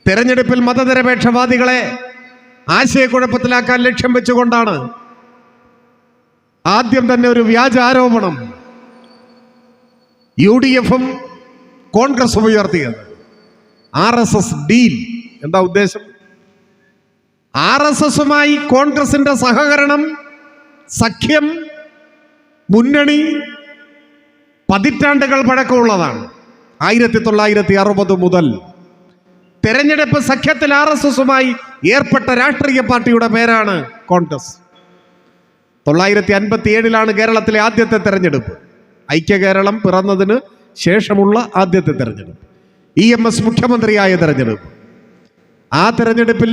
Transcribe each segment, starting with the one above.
തെരഞ്ഞെടുപ്പിൽ മതനിരപേക്ഷവാദികളെ ആശയക്കുഴപ്പത്തിലാക്കാൻ ലക്ഷ്യം വെച്ചുകൊണ്ടാണ് ആദ്യം തന്നെ ഒരു വ്യാജ ആരോപണം UDF-ഉം കോൺഗ്രസും ഉയർത്തിയത്. RSS deal. എന്താ ഉദ്ദേശം? RSSുമായി കോൺഗ്രസിന്റെ സഹകരണം, സഖ്യം, മുന്നണി പതിറ്റാണ്ടുകൾ പഴക്കമുള്ളതാണ്. 1960 മുതൽ തെരഞ്ഞെടുപ്പ് സഖ്യത്തിൽ RSSുമായി ഏർപ്പെട്ട രാഷ്ട്രീയ പാർട്ടിയുടെ പേരാണ് കോൺഗ്രസ്. 1957 കേരളത്തിലെ ആദ്യത്തെ തെരഞ്ഞെടുപ്പ്. ഐക്യ കേരളം പിറന്നതിന് ശേഷമുള്ള ആദ്യത്തെ തെരഞ്ഞെടുപ്പ്. EMS മുഖ്യമന്ത്രിയായ തെരഞ്ഞെടുപ്പ്. ആ തെരഞ്ഞെടുപ്പിൽ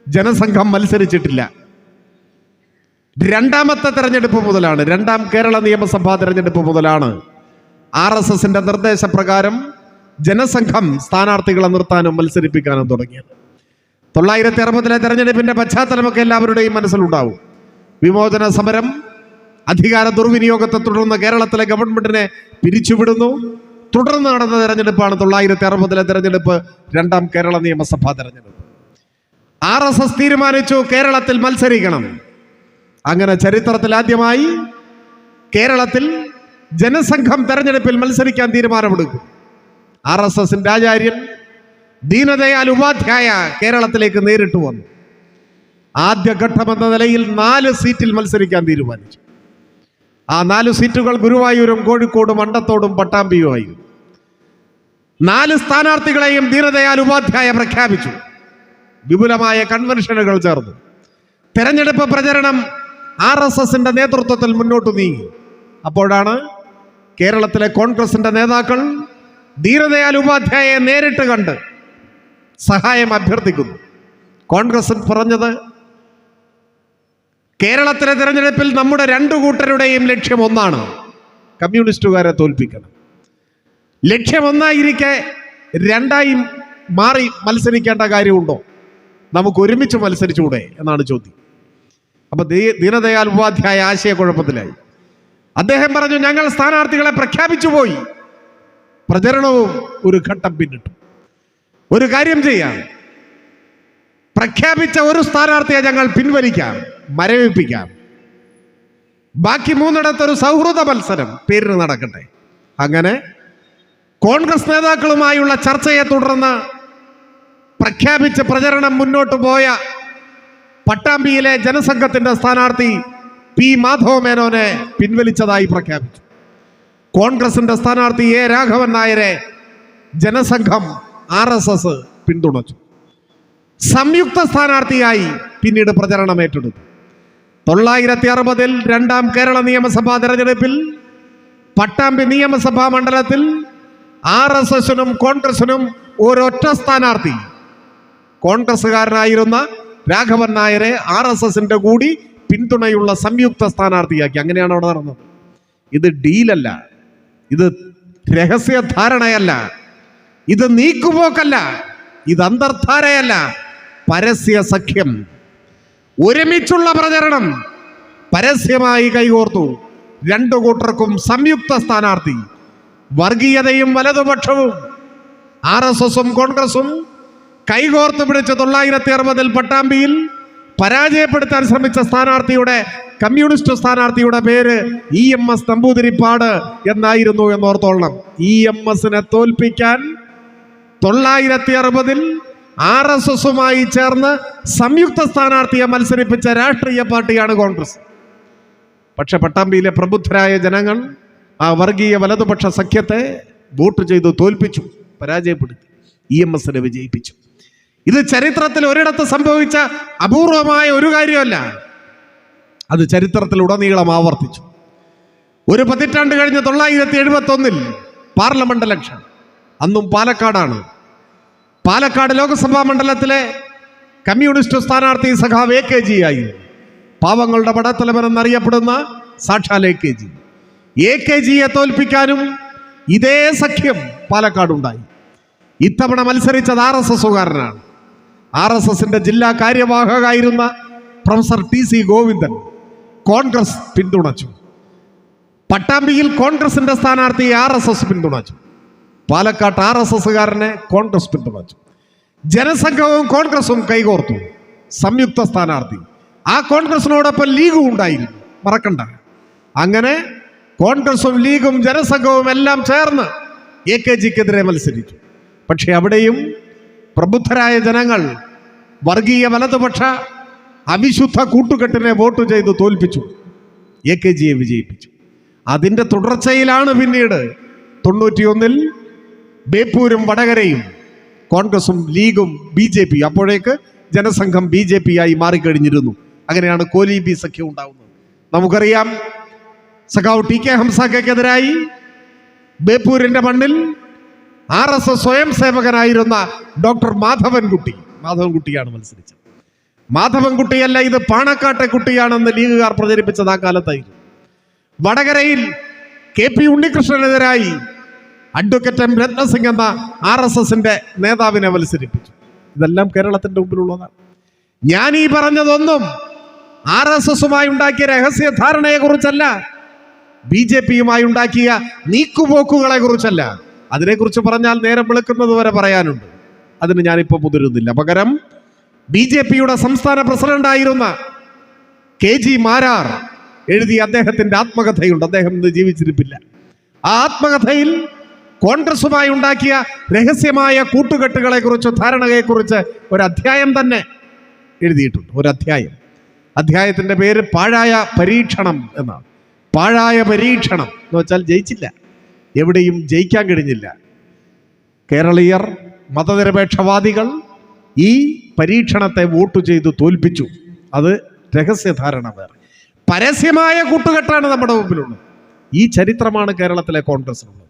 ജനസംഘം മത്സരിച്ചിട്ടില്ല. രണ്ടാമത്തെ തെരഞ്ഞെടുപ്പ് മുതലാണ്, രണ്ടാം കേരള നിയമസഭാ തെരഞ്ഞെടുപ്പ് മുതലാണ് RSSന്റെ നിർദ്ദേശപ്രകാരം ജനസംഘം സ്ഥാനാർത്ഥികളെ നിർത്താനും മത്സരിപ്പിക്കാനും തുടങ്ങിയത്. 1960 തെരഞ്ഞെടുപ്പിന്റെ പശ്ചാത്തലമൊക്കെ എല്ലാവരുടെയും മനസ്സിലുണ്ടാവും. വിമോചന സമരം, അധികാര ദുർവിനിയോഗത്തെ തുടർന്ന് കേരളത്തിലെ ഗവൺമെന്റിനെ പിരിച്ചുവിടുന്നു. തുടർന്ന് നടന്ന തെരഞ്ഞെടുപ്പാണ് 1960 തെരഞ്ഞെടുപ്പ്, രണ്ടാം കേരള നിയമസഭാ തെരഞ്ഞെടുപ്പ്. RSS തീരുമാനിച്ചു കേരളത്തിൽ മത്സരിക്കണം. അങ്ങനെ ചരിത്രത്തിൽ ആദ്യമായി കേരളത്തിൽ ജനസംഘം തെരഞ്ഞെടുപ്പിൽ മത്സരിക്കാൻ തീരുമാനമെടുക്കും. RSSന്റെ ആചാര്യൻ ദീനദയാൽ ഉപാധ്യായ കേരളത്തിലേക്ക് നേരിട്ട് വന്നു. ആദ്യഘട്ടമെന്ന നിലയിൽ 4 സീറ്റിൽ മത്സരിക്കാൻ തീരുമാനിച്ചു. ആ 4 സീറ്റുകൾ ഗുരുവായൂരും കോഴിക്കോടും മണ്ടത്തോടും പട്ടാമ്പിയുമായിരുന്നു. 4 സ്ഥാനാർത്ഥികളെയും ദീനദയാൽ ഉപാധ്യായ പ്രഖ്യാപിച്ചു. വിപുലമായ കൺവെൻഷനുകൾ ചേർന്നു. തെരഞ്ഞെടുപ്പ് പ്രചരണം RSSന്റെ നേതൃത്വത്തിൽ മുന്നോട്ട് നീങ്ങി. അപ്പോഴാണ് കേരളത്തിലെ കോൺഗ്രസിന്റെ നേതാക്കൾ ദീനദയാൽ ഉപാധ്യായയെ നേരിട്ട് കണ്ട് സഹായം അഭ്യർത്ഥിക്കുന്നു. കോൺഗ്രസ് പറഞ്ഞത്, കേരളത്തിലെ തെരഞ്ഞെടുപ്പിൽ നമ്മുടെ 2 കൂട്ടരുടെയും ലക്ഷ്യം ഒന്നാണ്, കമ്മ്യൂണിസ്റ്റുകാരെ തോൽപ്പിക്കണം. ലക്ഷ്യം ഒന്നായിരിക്കെ രണ്ടായി മാറി മത്സരിക്കേണ്ട കാര്യമുണ്ടോ? നമുക്ക് ഒരുമിച്ച് മത്സരിച്ചുകൂടെ എന്നാണ് ചോദ്യം. അപ്പൊ ദീനദയാൽ ഉപാധ്യായ ആശയക്കുഴപ്പത്തിലായി. അദ്ദേഹം പറഞ്ഞു, ഞങ്ങൾ സ്ഥാനാർത്ഥികളെ പ്രഖ്യാപിച്ചു പോയി. പ്രചരണവും ഒരു ഘട്ടം പിന്നിട്ടു. ഒരു കാര്യം ചെയ്യാം, പ്രഖ്യാപിച്ച ഒരു സ്ഥാനാർത്ഥിയെ ഞങ്ങൾ പിൻവലിക്കാം, മരവിപ്പിക്കാം. ബാക്കി 3 സൗഹൃദ മത്സരം പേരിന് നടക്കട്ടെ. അങ്ങനെ കോൺഗ്രസ് നേതാക്കളുമായുള്ള ചർച്ചയെ തുടർന്ന് പ്രഖ്യാപിച്ച് പ്രചരണം മുന്നോട്ട് പോയ പട്ടാമ്പിയിലെ ജനസംഘത്തിന്റെ സ്ഥാനാർത്ഥി P. മാധവ മേനോനെ പിൻവലിച്ചതായി പ്രഖ്യാപിച്ചു. കോൺഗ്രസിന്റെ സ്ഥാനാർത്ഥി A. രാഘവൻ നായരെ ജനസംഘം RSS പിന്തുണച്ചു. സംയുക്ത സ്ഥാനാർത്ഥിയായി പിന്നീട് പ്രചരണം ഏറ്റെടുത്തു. 1960 രണ്ടാം കേരള നിയമസഭാ തെരഞ്ഞെടുപ്പിൽ പട്ടാമ്പി നിയമസഭാ മണ്ഡലത്തിൽ RSSനും കോൺഗ്രസിനും ഒരൊറ്റ സ്ഥാനാർത്ഥി, കോൺഗ്രസ്സുകാരനായിരുന്ന രാഘവൻ നായരെ RSSന്റെ കൂടി പിന്തുണയുള്ള സംയുക്ത സ്ഥാനാർത്ഥിയാക്കി. അങ്ങനെയാണ് അവിടെ നടന്നത്. ഇത് ഡീലല്ല, ഇത് രഹസ്യധാരണയല്ല, ഇത് നീക്കുപോക്കല്ല, ഇത് അന്തർധാരയല്ല, പരസ്യ സഖ്യം. ഒരുമിച്ചുള്ള പ്രചരണം, പരസ്യമായി കൈകോർത്തു. 2 കൂട്ടർക്കും സംയുക്ത സ്ഥാനാർത്ഥി. വർഗീയതയും വലതുപക്ഷവും RSSും കോൺഗ്രസും കൈകോർത്ത് പിടിച്ച് 1960 പട്ടാമ്പിയിൽ പരാജയപ്പെടുത്താൻ ശ്രമിച്ച സ്ഥാനാർത്ഥിയുടെ, കമ്മ്യൂണിസ്റ്റ് സ്ഥാനാർത്ഥിയുടെ പേര് EMS നമ്പൂതിരിപ്പാട് എന്നായിരുന്നു എന്നോർത്തോളണം. EMSനെ തോൽപ്പിക്കാൻ 1960 RSSുമായി ചേർന്ന് സംയുക്ത സ്ഥാനാർത്ഥിയെ മത്സരിപ്പിച്ച രാഷ്ട്രീയ പാർട്ടിയാണ് കോൺഗ്രസ്. പക്ഷെ പട്ടാമ്പിയിലെ പ്രബുദ്ധരായ ജനങ്ങൾ ആ വർഗീയ വലതുപക്ഷ സഖ്യത്തെ വോട്ട് ചെയ്തു തോൽപ്പിച്ചു, പരാജയപ്പെടുത്തി, EMSനെ വിജയിപ്പിച്ചു. ഇത് ചരിത്രത്തിൽ ഒരിടത്ത് സംഭവിച്ച അപൂർവമായ ഒരു കാര്യമല്ല, അത് ചരിത്രത്തിൽ ഉടനീളം ആവർത്തിച്ചു. ഒരു പതിറ്റാണ്ട് കഴിഞ്ഞ് 1971 പാർലമെന്റ് ഇലക്ഷൻ. അന്നും പാലക്കാടാണ്. പാലക്കാട് ലോക്സഭാ മണ്ഡലത്തിലെ കമ്മ്യൂണിസ്റ്റ് സ്ഥാനാർത്ഥി സഖാവ് AKG ആയിരുന്നു. പാവങ്ങളുടെ പടത്തലവൻ എന്നറിയപ്പെടുന്ന സാക്ഷാൽ AKG. AKGയെ തോൽപ്പിക്കാനും ഇതേ സഖ്യം പാലക്കാടുണ്ടായി. ഇത്തവണ മത്സരിച്ചത് RSSകാരനാണ്. RSSന്റെ ജില്ലാ കാര്യവാഹകായിരുന്ന പ്രൊഫസർ TC ഗോവിന്ദൻ കോൺഗ്രസ് പിന്തുണച്ചു. പട്ടാമ്പിയിൽ കോൺഗ്രസിന്റെ സ്ഥാനാർത്ഥിയെ RSS പിന്തുണച്ചു. പാലക്കാട്ട് RSSകാരനെ കോൺഗ്രസ് പിന്തുണച്ചു. ജനസംഘവും കോൺഗ്രസും കൈകോർത്തു, സംയുക്ത സ്ഥാനാർത്ഥി. ആ കോൺഗ്രസിനോടൊപ്പം ലീഗും ഉണ്ടായിരുന്നു, മറക്കണ്ട. അങ്ങനെ കോൺഗ്രസും ലീഗും ജനസംഘവും എല്ലാം ചേർന്ന് AKGക്കെതിരെ മത്സരിച്ചു. പക്ഷെ അവിടെയും പ്രബുദ്ധരായ ജനങ്ങൾ വർഗീയ വലതുപക്ഷ അവിശുദ്ധ കൂട്ടുകെട്ടിനെ വോട്ട് ചെയ്ത് തോൽപ്പിച്ചു, AKGയെ വിജയിപ്പിച്ചു. അതിൻ്റെ തുടർച്ചയിലാണ് പിന്നീട് 91-ൽ ബേപ്പൂരും വടകരയും കോൺഗ്രസും ലീഗും BJP, അപ്പോഴേക്ക് ജനസംഘം BJP ആയി മാറിക്കഴിഞ്ഞിരുന്നു. അങ്ങനെയാണ് കോലീബി സഖ്യം ഉണ്ടാവുന്നത്. നമുക്കറിയാം, സഖാവ് TK ഹംസക്കെതിരായി ബേപ്പൂരിന്റെ മണ്ണിൽ RSS സ്വയം സേവകനായിരുന്ന ഡോക്ടർ മാധവൻകുട്ടിയാണ് മത്സരിച്ചത്. മാധവൻകുട്ടിയല്ല, ഇത് പാണക്കാട്ടെ കുട്ടിയാണെന്ന് ലീഗുകാർ പ്രചരിപ്പിച്ചത് ആ കാലത്തായിരുന്നു. വടകരയിൽ KP ഉണ്ണികൃഷ്ണനെതിരായി അഡ്വക്കേറ്റ് M രത്നസിംഗ് എന്ന RSSന്റെ നേതാവിനെ മത്സരിപ്പിച്ചു. ഇതെല്ലാം കേരളത്തിന്റെ മുമ്പിലുള്ളതാണ്. ഞാൻ ഈ പറഞ്ഞതൊന്നും RSSുമായി ഉണ്ടാക്കിയ രഹസ്യ ധാരണയെ കുറിച്ചല്ല, BJPയുമായി ഉണ്ടാക്കിയ നീക്കുപോക്കുകളെ കുറിച്ചല്ല. അതിനെക്കുറിച്ച് പറഞ്ഞാൽ നേരം വെളുക്കുന്നത് വരെ പറയാനുണ്ട്. അതിന് ഞാനിപ്പോൾ മുതിരുന്നില്ല. പകരം BJPയുടെ സംസ്ഥാന പ്രസിഡന്റായിരുന്ന KG മാരാർ എഴുതിയ അദ്ദേഹത്തിന്റെ ആത്മകഥയുണ്ട്. അദ്ദേഹം ഇന്ന് ജീവിച്ചിരിപ്പില്ല. ആ ആത്മകഥയിൽ കോൺഗ്രസുമായി ഉണ്ടാക്കിയ രഹസ്യമായ കൂട്ടുകെട്ടുകളെ കുറിച്ച്, ധാരണയെക്കുറിച്ച് ഒരു അധ്യായം തന്നെ എഴുതിയിട്ടുണ്ട്. ഒരു അധ്യായത്തിന്റെ പേര് പാഴായ പരീക്ഷണം എന്നാണ്. പാഴായ പരീക്ഷണം എന്ന് വെച്ചാൽ ജയിച്ചില്ല, എവിടെയും ജയിക്കാൻ കഴിഞ്ഞില്ല. കേരളീയർ മതനിരപേക്ഷവാദികൾ ഈ പരീക്ഷണത്തെ വോട്ട് ചെയ്ത് തോൽപ്പിച്ചു. അത് രഹസ്യധാരണ വേറെ. പരസ്യമായ കൂട്ടുകെട്ടാണ് നമ്മുടെ മുമ്പിലുള്ളത്. ഈ ചരിത്രമാണ് കേരളത്തിലെ കോൺഗ്രസിനുള്ളത്.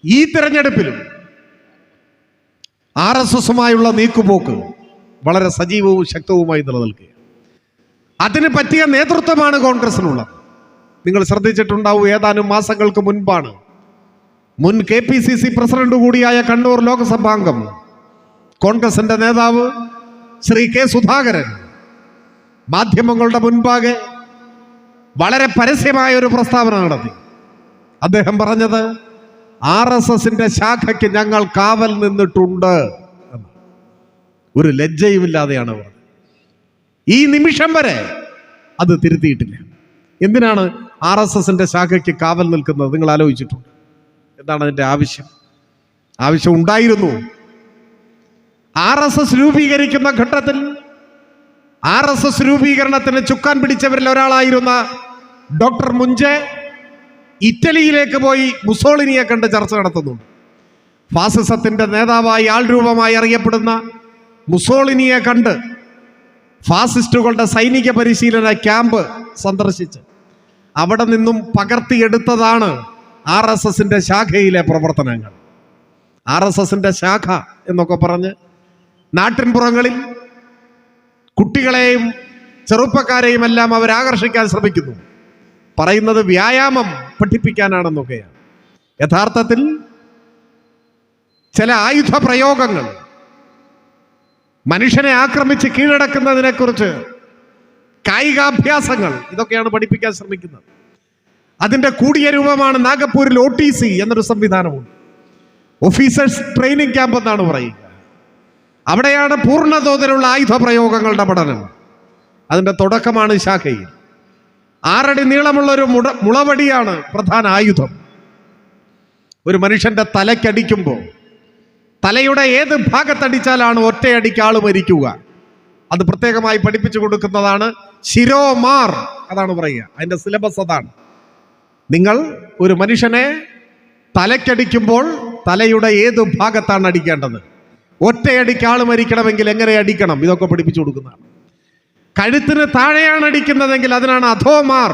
ഈ തിരഞ്ഞെടുപ്പിലും RSSുമായുള്ള നീക്കുപോക്ക് വളരെ സജീവവും ശക്തവുമായി നിലനിൽക്കുക. അതിന് പറ്റിയ നേതൃത്വമാണ് കോൺഗ്രസിനുള്ളത്. നിങ്ങൾ ശ്രദ്ധിച്ചിട്ടുണ്ടാവും, ഏതാനും മാസങ്ങൾക്ക് മുൻപാണ് മുൻ KPCC പ്രസിഡന്റ് കൂടിയായ കണ്ണൂർ ലോക്സഭാംഗം കോൺഗ്രസിന്റെ നേതാവ് ശ്രീ K സുധാകരൻ മാധ്യമങ്ങളുടെ മുൻപാകെ വളരെ പരസ്യമായ ഒരു പ്രസ്താവന നടത്തി. അദ്ദേഹം പറഞ്ഞത്, RSSന്റെ ശാഖയ്ക്ക് ഞങ്ങൾ കാവൽ നിന്നിട്ടുണ്ട്. ഒരു ലജ്ജയുമില്ലാതെയാണ് പറഞ്ഞത്. ഈ നിമിഷം വരെ അത് തിരുത്തിയിട്ടില്ല. എന്തിനാണ് RSSന്റെ ശാഖയ്ക്ക് കാവൽ നിൽക്കുന്നത്? നിങ്ങൾ ആലോചിച്ചിട്ടുണ്ട്? എന്താണ് അതിൻ്റെ ആവശ്യം ഉണ്ടായിരുന്നു. RSS രൂപീകരിക്കുന്ന ഘട്ടത്തിൽ RSS രൂപീകരണത്തിന് ചുക്കാൻ പിടിച്ചവരിൽ ഒരാളായിരുന്ന ഡോക്ടർ മുഞ്ചെ ഇറ്റലിയിലേക്ക് പോയി മുസോളിനിയെ കണ്ട് ചർച്ച നടത്തുന്നുണ്ട്. ഫാസിസത്തിന്റെ നേതാവായി, ആൾരൂപമായി അറിയപ്പെടുന്ന മുസോളിനിയെ കണ്ട് ഫാസിസ്റ്റുകളുടെ സൈനിക പരിശീലന ക്യാമ്പ് സന്ദർശിച്ച് അവിടെ നിന്നും പകർത്തിയെടുത്തതാണ് RSSന്റെ ശാഖയിലെ പ്രവർത്തനങ്ങൾ. RSSന്റെ ശാഖ എന്നൊക്കെ പറഞ്ഞ് നാട്ടിൻപുറങ്ങളിൽ കുട്ടികളെയും ചെറുപ്പക്കാരെയും എല്ലാം അവരാകർഷിക്കാൻ ശ്രമിക്കുന്നു. പറയുന്നത് വ്യായാമം പഠിപ്പിക്കാനാണെന്നൊക്കെയാണ്. യഥാർത്ഥത്തിൽ ചില ആയുധ പ്രയോഗങ്ങൾ, മനുഷ്യനെ ആക്രമിച്ച് കീഴടക്കുന്നതിനെക്കുറിച്ച് കായികാഭ്യാസങ്ങൾ, ഇതൊക്കെയാണ് പഠിപ്പിക്കാൻ ശ്രമിക്കുന്നത്. അതിൻ്റെ കൂടിയ രൂപമാണ് നാഗപ്പൂരിൽ OTC എന്നൊരു സംവിധാനമുണ്ട്. ഓഫീസേഴ്സ് ട്രെയിനിങ് ക്യാമ്പ് എന്നാണ് പറയുക. അവിടെയാണ് പൂർണ്ണതോതിലുള്ള ആയുധ പ്രയോഗങ്ങളുടെ പഠനം. അതിൻ്റെ തുടക്കമാണ് ശാഖയിൽ. 6 അടി നീളമുള്ളൊരു മുളവടിയാണ് പ്രധാന ആയുധം. ഒരു മനുഷ്യന്റെ തലയ്ക്കടിക്കുമ്പോൾ തലയുടെ ഏത് ഭാഗത്തടിച്ചാലാണ് ഒറ്റയടിക്ക് ആൾ മരിക്കുക, അത് പ്രത്യേകമായി പഠിപ്പിച്ചു കൊടുക്കുന്നതാണ് ശിരോമാർ. അതാണ് പറയുക, അതിൻ്റെ സിലബസ് അതാണ്. നിങ്ങൾ ഒരു മനുഷ്യനെ തലയ്ക്കടിക്കുമ്പോൾ തലയുടെ ഏത് ഭാഗത്താണ് അടിക്കേണ്ടത്, ഒറ്റയടിക്ക് ആൾ മരിക്കണമെങ്കിൽ എങ്ങനെ അടിക്കണം, ഇതൊക്കെ പഠിപ്പിച്ചു കൊടുക്കുന്നതാണ്. കഴുത്തിന് താഴെയാണ് അടിക്കുന്നതെങ്കിൽ അതിനാണ് അധോമാർ.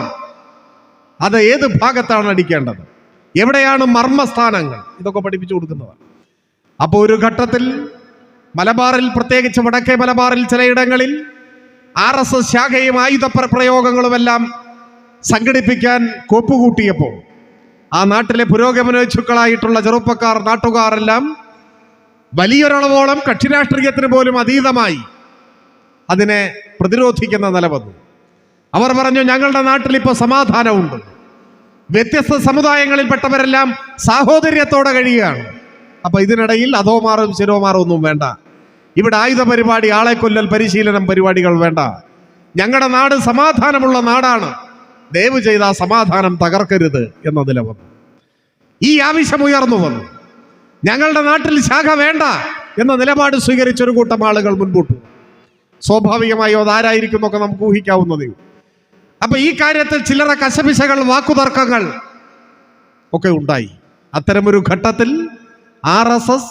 അത് ഏത് ഭാഗത്താണ് അടിക്കേണ്ടത്, എവിടെയാണ് മർമ്മസ്ഥാനങ്ങൾ, ഇതൊക്കെ പഠിപ്പിച്ചു കൊടുക്കുന്നതാണ്. അപ്പോൾ ഒരു ഘട്ടത്തിൽ മലബാറിൽ, പ്രത്യേകിച്ച് വടക്കേ മലബാറിൽ ചിലയിടങ്ങളിൽ RSS ശാഖയും ആയുധ പ്രയോഗങ്ങളുമെല്ലാം സംഘടിപ്പിക്കാൻ കോപ്പുകൂട്ടിയപ്പോൾ ആ നാട്ടിലെ പുരോഗമനോത്സുക്കളായിട്ടുള്ള ചെറുപ്പക്കാർ, നാട്ടുകാരെല്ലാം വലിയൊരളവോളം കക്ഷി രാഷ്ട്രീയത്തിന് പോലും അതീതമായി അതിനെ പ്രതിരോധിക്കുന്ന നില വന്നു. അവർ പറഞ്ഞു, ഞങ്ങളുടെ നാട്ടിൽ ഇപ്പോൾ സമാധാനമുണ്ട്, വ്യത്യസ്ത സമുദായങ്ങളിൽപ്പെട്ടവരെല്ലാം സാഹോദര്യത്തോടെ കഴിയുകയാണ്. അപ്പൊ ഇതിനിടയിൽ അധോമാറും ശിരോമാറും ഒന്നും വേണ്ട. ഇവിടെ ആയുധ പരിപാടി, ആളെ കൊല്ലൽ പരിശീലനം പരിപാടികൾ വേണ്ട. ഞങ്ങളുടെ നാട് സമാധാനമുള്ള നാടാണ്. ദയവ് ചെയ്ത് ആ സമാധാനം തകർക്കരുത് എന്ന നില വന്നു. ഈ ആവശ്യം ഉയർന്നു വന്നു. ഞങ്ങളുടെ നാട്ടിൽ ശാഖ വേണ്ട എന്ന നിലപാട് സ്വീകരിച്ചൊരു കൂട്ടം ആളുകൾ മുൻപോട്ടു. സ്വാഭാവികമായോ അതാരായിരിക്കും എന്നൊക്കെ നമുക്ക് ഊഹിക്കാവുന്നതേ. അപ്പൊ ഈ കാര്യത്തിൽ ചില്ലറ കശപിശകൾ, വാക്കുതർക്കങ്ങൾ ഒക്കെ ഉണ്ടായി. അത്തരമൊരു ഘട്ടത്തിൽ RSS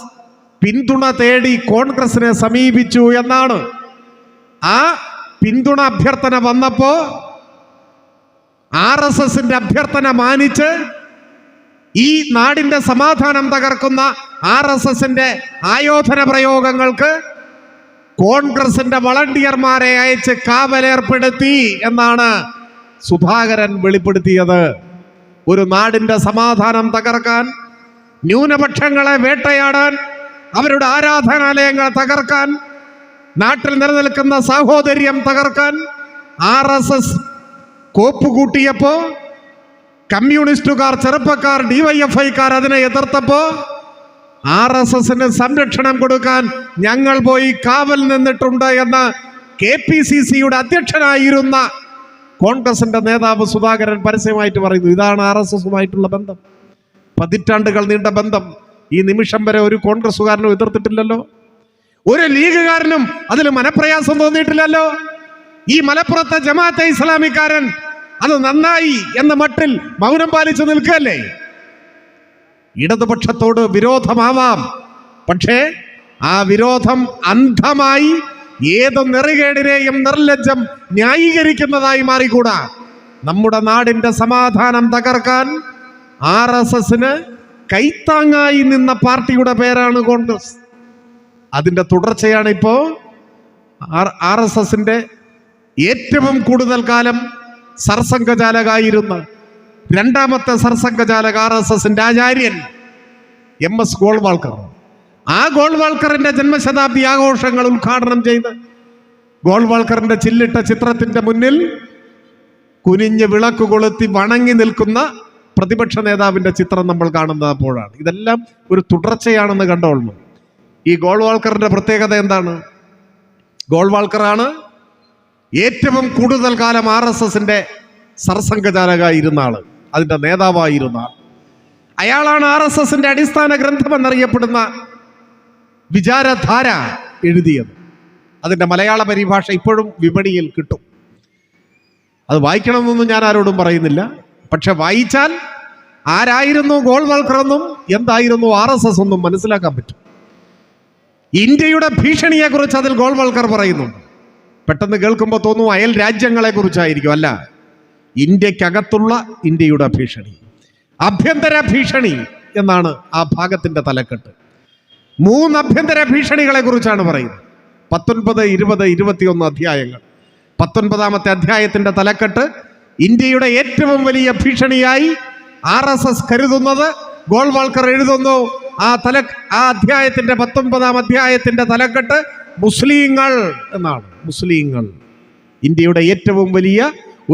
പിന്തുണ തേടി കോൺഗ്രസിനെ സമീപിച്ചു എന്നാണ്. ആ പിന്തുണ അഭ്യർത്ഥന വന്നപ്പോ RSSന്റെ അഭ്യർത്ഥന മാനിച്ച് ഈ നാടിന്റെ സമാധാനം തകർക്കുന്ന RSSന്റെ ആയോധന പ്രയോഗങ്ങൾക്ക് കോൺഗ്രസിന്റെ വളണ്ടിയർമാരെ അയച്ച് കാവലേർപ്പെടുത്തി എന്നാണ് സുധാകരൻ വെളിപ്പെടുത്തിയത്. ഒരു നാടിന്റെ സമാധാനം തകർക്കാൻ, ന്യൂനപക്ഷങ്ങളെ വേട്ടയാടാൻ, അവരുടെ ആരാധനാലയങ്ങൾ തകർക്കാൻ, നാട്ടിൽ നിലനിൽക്കുന്ന സാഹോദര്യം തകർക്കാൻ RSS കോപ്പുകൂട്ടിയപ്പോ കമ്മ്യൂണിസ്റ്റുകാർ, ചെറുപ്പക്കാർ, DYFIക്കാർ അതിനെ എതിർത്തപ്പോ RSSന് സംരക്ഷണം കൊടുക്കാൻ ഞങ്ങൾ പോയി കാവൽ നിന്നിട്ടുണ്ട് എന്ന് KPCCയുടെ അധ്യക്ഷനായിരുന്ന കോൺഗ്രസിന്റെ നേതാവ് സുധാകരൻ പരസ്യമായിട്ട് പറയുന്നു. ഇതാണ് RSSുമായിട്ടുള്ള ബന്ധം, പതിറ്റാണ്ടുകൾ നീണ്ട ബന്ധം. ഈ നിമിഷം വരെ ഒരു കോൺഗ്രസ്സുകാരനും എതിർത്തിട്ടില്ലല്ലോ, ഒരു ലീഗുകാരനും അതിൽ മനപ്രയാസം തോന്നിയിട്ടില്ലല്ലോ. ഈ മലപ്പുറത്തെ ജമാഅത്തെ ഇസ്ലാമിക്കാരൻ അത് നന്നായി എന്ന മട്ടിൽ മൗനം പാലിച്ചു നിൽക്കുകയല്ലേ. ഇടതുപക്ഷത്തോട് വിരോധമാവാം, പക്ഷേ ആ വിരോധം അന്ധമായി ഏത് നെറികേടിനെയും നിർലജ്ജം ന്യായീകരിക്കുന്നതായി മാറിക്കൂടാ. നമ്മുടെ നാടിന്റെ സമാധാനം തകർക്കാൻ RSSന് കൈത്താങ്ങായി നിന്ന പാർട്ടിയുടെ പേരാണ് കോൺഗ്രസ്. അതിന്റെ തുടർച്ചയാണ് ഇപ്പോ RSSന്റെ ഏറ്റവും കൂടുതൽ കാലം സർസംഘചാലകായിരുന്ന രണ്ടാമത്തെ സർസംഘചാലക RSSന്റെ ആചാര്യൻ MS ഗോൾവാൾക്കർ. ആ ഗോൾവാൾക്കറിന്റെ ജന്മശതാബ്ദി ആഘോഷങ്ങൾ ഉദ്ഘാടനം ചെയ്ത് ഗോൾവാൾക്കറിന്റെ ചില്ലിട്ട ചിത്രത്തിന്റെ മുന്നിൽ കുനിഞ്ഞ് വിളക്ക് കൊളുത്തി വണങ്ങി നിൽക്കുന്ന പ്രതിപക്ഷ നേതാവിന്റെ ചിത്രം നമ്മൾ കാണുന്നത് അപ്പോഴാണ്. ഇതെല്ലാം ഒരു തുടർച്ചയാണെന്ന് കണ്ടോളൂ. ഈ ഗോൾവാൾക്കറിന്റെ പ്രത്യേകത എന്താണ്? ഗോൾവാൾക്കറാണ് ഏറ്റവും കൂടുതൽ കാലം RSSന്റെ സർസംഘചാലകായിരുന്ന ആള്, അതിന്റെ നേതാവായിരുന്ന ആൾ. അയാളാണ് RSSന്റെ അടിസ്ഥാന ഗ്രന്ഥം എന്നറിയപ്പെടുന്ന വിചാരധാര എഴുതിയത്. അതിന്റെ മലയാള പരിഭാഷ ഇപ്പോഴും വിപണിയിൽ കിട്ടും. അത് വായിക്കണമെന്നൊന്നും ഞാൻ ആരോടും പറയുന്നില്ല. പക്ഷെ വായിച്ചാൽ ആരായിരുന്നു ഗോൾവാൾക്കർ എന്നും എന്തായിരുന്നു RSS എന്നും മനസ്സിലാക്കാൻ പറ്റും. ഇന്ത്യയുടെ ഭീഷണിയെ കുറിച്ച് അതിൽ ഗോൾവാൾക്കർ പറയുന്നുണ്ട്. പെട്ടെന്ന് കേൾക്കുമ്പോൾ തോന്നും അയൽ രാജ്യങ്ങളെ കുറിച്ചായിരിക്കും. അല്ല, ഇന്ത്യക്കകത്തുള്ള ഇന്ത്യയുടെ ഭീഷണി, ആഭ്യന്തര ഭീഷണി എന്നാണ് ആ ഭാഗത്തിന്റെ തലക്കെട്ട്. 3 ആഭ്യന്തര ഭീഷണികളെ കുറിച്ചാണ് പറയുന്നത്. 19, 20, 21 അധ്യായങ്ങൾ. 19ാമത്തെ അധ്യായത്തിന്റെ തലക്കെട്ട് ഇന്ത്യയുടെ ഏറ്റവും വലിയ ഭീഷണിയായി RSS കരുതുന്നത് ഗോൾവാൾക്കർ എഴുതുന്നു. ആ അധ്യായത്തിന്റെ 19ാം അധ്യായത്തിന്റെ തലക്കെട്ട് മുസ്ലിങ്ങൾ എന്നാണ്. മുസ്ലിങ്ങൾ ഇന്ത്യയുടെ ഏറ്റവും വലിയ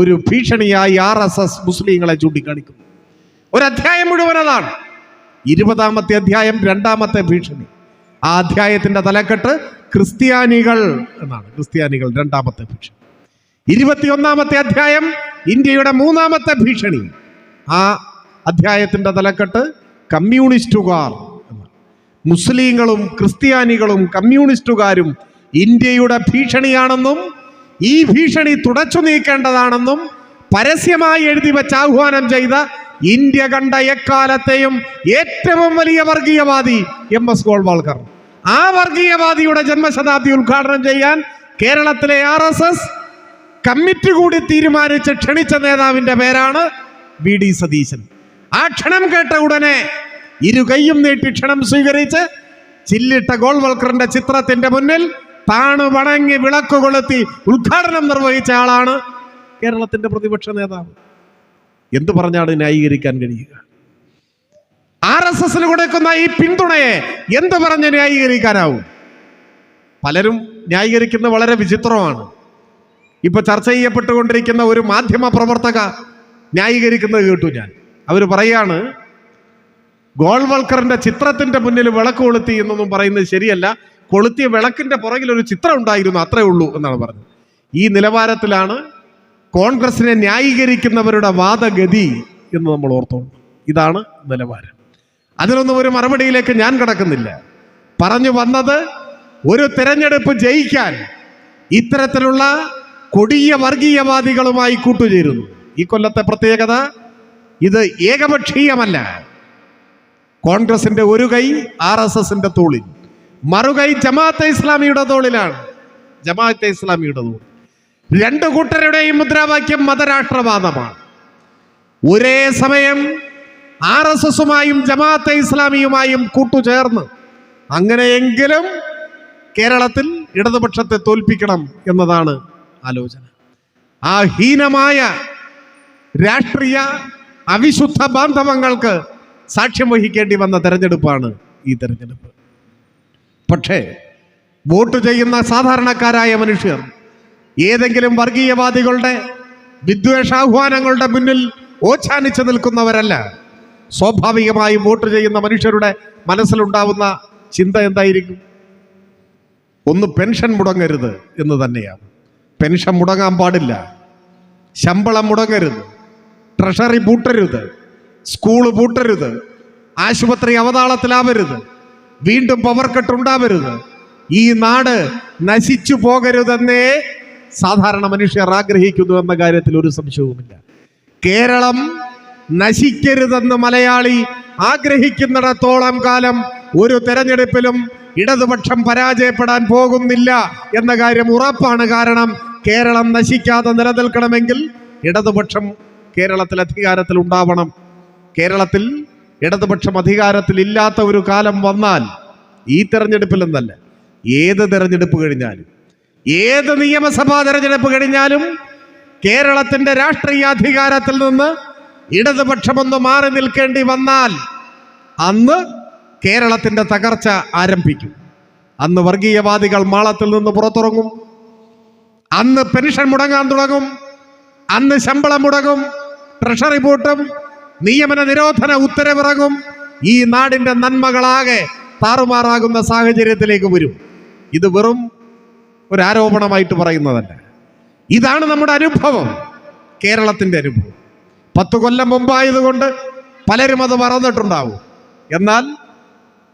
ഒരു ഭീഷണിയായി RSS മുസ്ലിങ്ങളെ ചൂണ്ടിക്കാണിക്കുന്നു. ഒരധ്യായം മുഴുവൻ അതാണ്. 20ാമത്തെ അധ്യായം 2ാമത്തെ ഭീഷണി. ആ അധ്യായത്തിന്റെ തലക്കെട്ട് ക്രിസ്ത്യാനികൾ എന്നാണ്. ക്രിസ്ത്യാനികൾ 2ാമത്തെ ഭീഷണി. 21ാമത്തെ അധ്യായം ഇന്ത്യയുടെ 3ാമത്തെ ഭീഷണി. ആ അധ്യായത്തിന്റെ തലക്കെട്ട് കമ്മ്യൂണിസ്റ്റുകാർ എന്നാണ്. മുസ്ലിങ്ങളും ക്രിസ്ത്യാനികളും കമ്മ്യൂണിസ്റ്റുകാരും ഇന്ത്യയുടെ ഭീഷണിയാണെന്നും ഈ ഭീഷണി തുടച്ചു നീക്കേണ്ടതാണെന്നും പരസ്യമായി എഴുതി വെച്ച് ആഹ്വാനം ചെയ്ത ഇന്ത്യ കണ്ട എക്കാലത്തെയും ഏറ്റവും വലിയ വർഗീയവാദി MS ഗോൾവാൾക്കർ. ആ വർഗീയവാദിയുടെ ജന്മശതാബ്ദി ഉദ്ഘാടനം ചെയ്യാൻ കേരളത്തിലെ RSS കമ്മിറ്റി കൂടി തീരുമാനിച്ച് ക്ഷണിച്ച നേതാവിന്റെ പേരാണ് VD സതീശൻ. ആ ക്ഷണം കേട്ട ഉടനെ ഇരു കൈയും നീട്ടി ക്ഷണം സ്വീകരിച്ച് ചില്ലിട്ട ഗോൾവാൾക്കറിന്റെ ചിത്രത്തിന്റെ മുന്നിൽ താണു വണങ്ങി വിളക്ക് കൊളുത്തി ഉദ്ഘാടനം നിർവഹിച്ച ആളാണ് കേരളത്തിന്റെ പ്രതിപക്ഷ നേതാവ്. എന്തു പറഞ്ഞാണ് ന്യായീകരിക്കാൻ കഴിയുക? RSSന് കൊടുക്കുന്ന ഈ പിന്തുണയെ എന്ത് പറഞ്ഞ് ന്യായീകരിക്കാനാവും? പലരും ന്യായീകരിക്കുന്നത് വളരെ വിചിത്രമാണ്. ഇപ്പൊ ചർച്ച ചെയ്യപ്പെട്ടുകൊണ്ടിരിക്കുന്ന ഒരു മാധ്യമ പ്രവർത്തക ന്യായീകരിക്കുന്നത് കേട്ടു ഞാൻ. അവർ പറയാണ്, ഗോൾവൾക്കറിന്റെ ചിത്രത്തിന്റെ മുന്നിൽ വിളക്ക് കൊളുത്തി എന്നൊന്നും പറയുന്നത് ശരിയല്ല. കൊളുത്തിയ വിളക്കിന്റെ പുറകിൽ ഒരു ചിത്രം ഉണ്ടായിരുന്നു, അത്രേ ഉള്ളൂ എന്നാണ് പറഞ്ഞത്. ഈ നിലവാരത്തിലാണ് കോൺഗ്രസിനെ ന്യായീകരിക്കുന്നവരുടെ വാദഗതി എന്ന് നമ്മൾ ഓർത്തോളൂ. ഇതാണ് നിലവാരം. അതിനൊന്നും ഒരു മറുപടിയിലേക്ക് ഞാൻ കടക്കുന്നില്ല. പറഞ്ഞു വന്നത്, ഒരു തെരഞ്ഞെടുപ്പ് ജയിക്കാൻ ഇത്തരത്തിലുള്ള കൊടിയ വർഗീയവാദികളുമായി കൂട്ടുചേരുന്നു. ഈ കൊല്ലത്തെ പ്രത്യേകത, ഇത് ഏകപക്ഷീയമല്ല. കോൺഗ്രസിന്റെ ഒരു കൈ RSSന്റെ തോളിൽ, മറുകൈ ജമാഅത്തെ ഇസ്ലാമിയുടെ തോളിലാണ്. ജമാഅത്തെ ഇസ്ലാമിയുടെ തോളിൽ. രണ്ടു കൂട്ടരുടെയും മുദ്രാവാക്യം മതരാഷ്ട്രവാദമാണ്. ഒരേ സമയം RSSുമായും ജമാഅത്തെ ഇസ്ലാമിയുമായും കൂട്ടുചേർന്ന് അങ്ങനെയെങ്കിലും കേരളത്തിൽ ഇടതുപക്ഷത്തെ തോൽപ്പിക്കണം എന്നതാണ് ആലോചന. ആ ഹീനമായ രാഷ്ട്രീയ അവിശുദ്ധ ബാന്ധവങ്ങൾക്ക് സാക്ഷ്യം വഹിക്കേണ്ടി വന്ന തെരഞ്ഞെടുപ്പാണ് ഈ തെരഞ്ഞെടുപ്പ്. പക്ഷേ വോട്ട് ചെയ്യുന്ന സാധാരണക്കാരായ മനുഷ്യർ ഏതെങ്കിലും വർഗീയവാദികളുടെ വിദ്വേഷാഹ്വാനങ്ങളുടെ മുന്നിൽ ഓച്ഛാനിച്ചു നിൽക്കുന്നവരല്ല. സ്വാഭാവികമായും വോട്ട് ചെയ്യുന്ന മനുഷ്യരുടെ മനസ്സിലുണ്ടാവുന്ന ചിന്ത എന്തായിരിക്കും? ഒന്ന്, പെൻഷൻ മുടങ്ങരുത് എന്ന് തന്നെയാണ്. പെൻഷൻ മുടങ്ങാൻ പാടില്ല, ശമ്പളം മുടങ്ങരുത്, ട്രഷറി പൂട്ടരുത്, സ്കൂള് പൂട്ടരുത്, ആശുപത്രി അവതാളത്തിലാവരുത്, വീണ്ടും പവർ കട്ട് ഉണ്ടാവരുത്, ഈ നാട് നശിച്ചു പോകരുതെന്നേ സാധാരണ മനുഷ്യർ ആഗ്രഹിക്കുന്നു എന്ന കാര്യത്തിൽ ഒരു സംശയവുമില്ല. കേരളം നശിക്കരുതെന്ന് മലയാളി ആഗ്രഹിക്കുന്നിടത്തോളം കാലം ഒരു തെരഞ്ഞെടുപ്പിലും ഇടതുപക്ഷം പരാജയപ്പെടാൻ പോകുന്നില്ല എന്ന കാര്യം ഉറപ്പാണ്. കാരണം കേരളം നശിക്കാതെ നിലനിൽക്കണമെങ്കിൽ ഇടതുപക്ഷം കേരളത്തിൽ അധികാരത്തിൽ ഉണ്ടാവണം. കേരളത്തിൽ ഇടതുപക്ഷം അധികാരത്തിൽ ഇല്ലാത്ത ഒരു കാലം വന്നാൽ, ഈ തെരഞ്ഞെടുപ്പിലെന്നല്ല, ഏത് തെരഞ്ഞെടുപ്പ് കഴിഞ്ഞാലും, ഏത് നിയമസഭാ തെരഞ്ഞെടുപ്പ് കഴിഞ്ഞാലും കേരളത്തിന്റെ രാഷ്ട്രീയ അധികാരത്തിൽ നിന്ന് ഇടതുപക്ഷമൊന്ന് മാറി നിൽക്കേണ്ടി വന്നാൽ അന്ന് കേരളത്തിന്റെ തകർച്ച ആരംഭിക്കും. അന്ന് വർഗീയവാദികൾ മാളത്തിൽ നിന്ന് പുറത്തിറങ്ങും, അന്ന് പെൻഷൻ മുടങ്ങാൻ തുടങ്ങും, അന്ന് ശമ്പളം മുടങ്ങും, ട്രഷറി പൂട്ടും, നിയമന നിരോധന ഉത്തരവിറങ്ങും. ഈ നാടിന്റെ നന്മകളാകെ താറുമാറാകുന്ന സാഹചര്യത്തിലേക്ക് വരും. ഇത് വെറും ഒരു ആരോപണമായിട്ട് പറയുന്നതല്ല, ഇതാണ് നമ്മുടെ അനുഭവം, കേരളത്തിന്റെ അനുഭവം. 10 കൊല്ലം മുമ്പായതുകൊണ്ട് പലരും അത് മറന്നിട്ടുണ്ടാവും. എന്നാൽ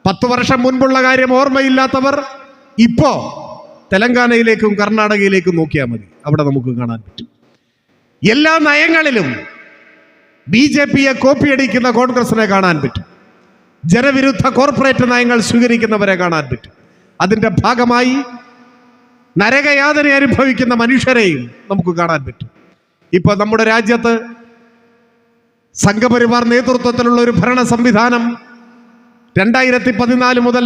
10 വർഷം മുൻപുള്ള കാര്യം ഓർമ്മയില്ലാത്തവർ ഇപ്പോ തെലങ്കാനയിലേക്കും കർണാടകയിലേക്കും നോക്കിയാൽ മതി, അവിടെ നമുക്ക് കാണാൻ പറ്റും. എല്ലാ നയങ്ങളിലും BJPയെ കോപ്പിയടിക്കുന്ന കോൺഗ്രസിനെ കാണാൻ പറ്റും. ജനവിരുദ്ധ കോർപ്പറേറ്റ് നയങ്ങൾ സ്വീകരിക്കുന്നവരെ കാണാൻ പറ്റും. അതിന്റെ ഭാഗമായി നരകയാതന അനുഭവിക്കുന്ന മനുഷ്യരെയും നമുക്ക് കാണാൻ പറ്റും. ഇപ്പൊ നമ്മുടെ രാജ്യത്ത് സംഘപരിവാർ നേതൃത്വത്തിലുള്ള ഒരു ഭരണ സംവിധാനം 2014 മുതൽ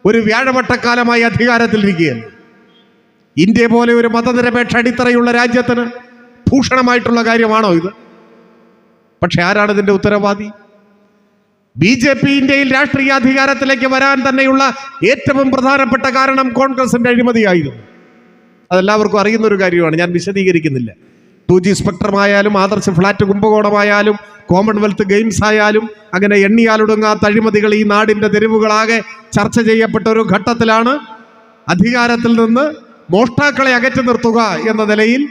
ഒരു വ്യാഴവട്ടക്കാലമായി അധികാരത്തിലിരിക്കുകയാണ്. ഇന്ത്യ പോലെ ഒരു മതനിരപേക്ഷ അടിത്തറയുള്ള രാജ്യത്തിന് ഭൂഷണമായിട്ടുള്ള കാര്യമാണോ ഇത്? പക്ഷെ ആരാണ് ഇതിന്റെ ഉത്തരവാദി? BJP ഇന്ത്യയിൽ രാഷ്ട്രീയ അധികാരത്തിലേക്ക് വരാൻ തന്നെയുള്ള ഏറ്റവും പ്രധാനപ്പെട്ട കാരണം കോൺഗ്രസിന്റെ അഴിമതിയായിരുന്നു. അതെല്ലാവർക്കും അറിയുന്ന ഒരു കാര്യമാണ്, ഞാൻ വിശദീകരിക്കുന്നില്ല. 2G സ്പെക്ട്രമായാലും, ആദർശ് ഫ്ലാറ്റ് കുംഭകോണമായാലും, കോമൺവെൽത്ത് ഗെയിംസ് ആയാലും, അങ്ങനെ എണ്ണിയാലൊടുങ്ങാത്ത അഴിമതികൾ ഈ നാടിന്റെ തെരുവുകളാകെ ചർച്ച ചെയ്യപ്പെട്ട ഒരു ഘട്ടത്തിലാണ് അധികാരത്തിൽ നിന്ന് മോഷ്ടാക്കളെ അകറ്റി നിർത്തുക എന്ന നിലയിൽ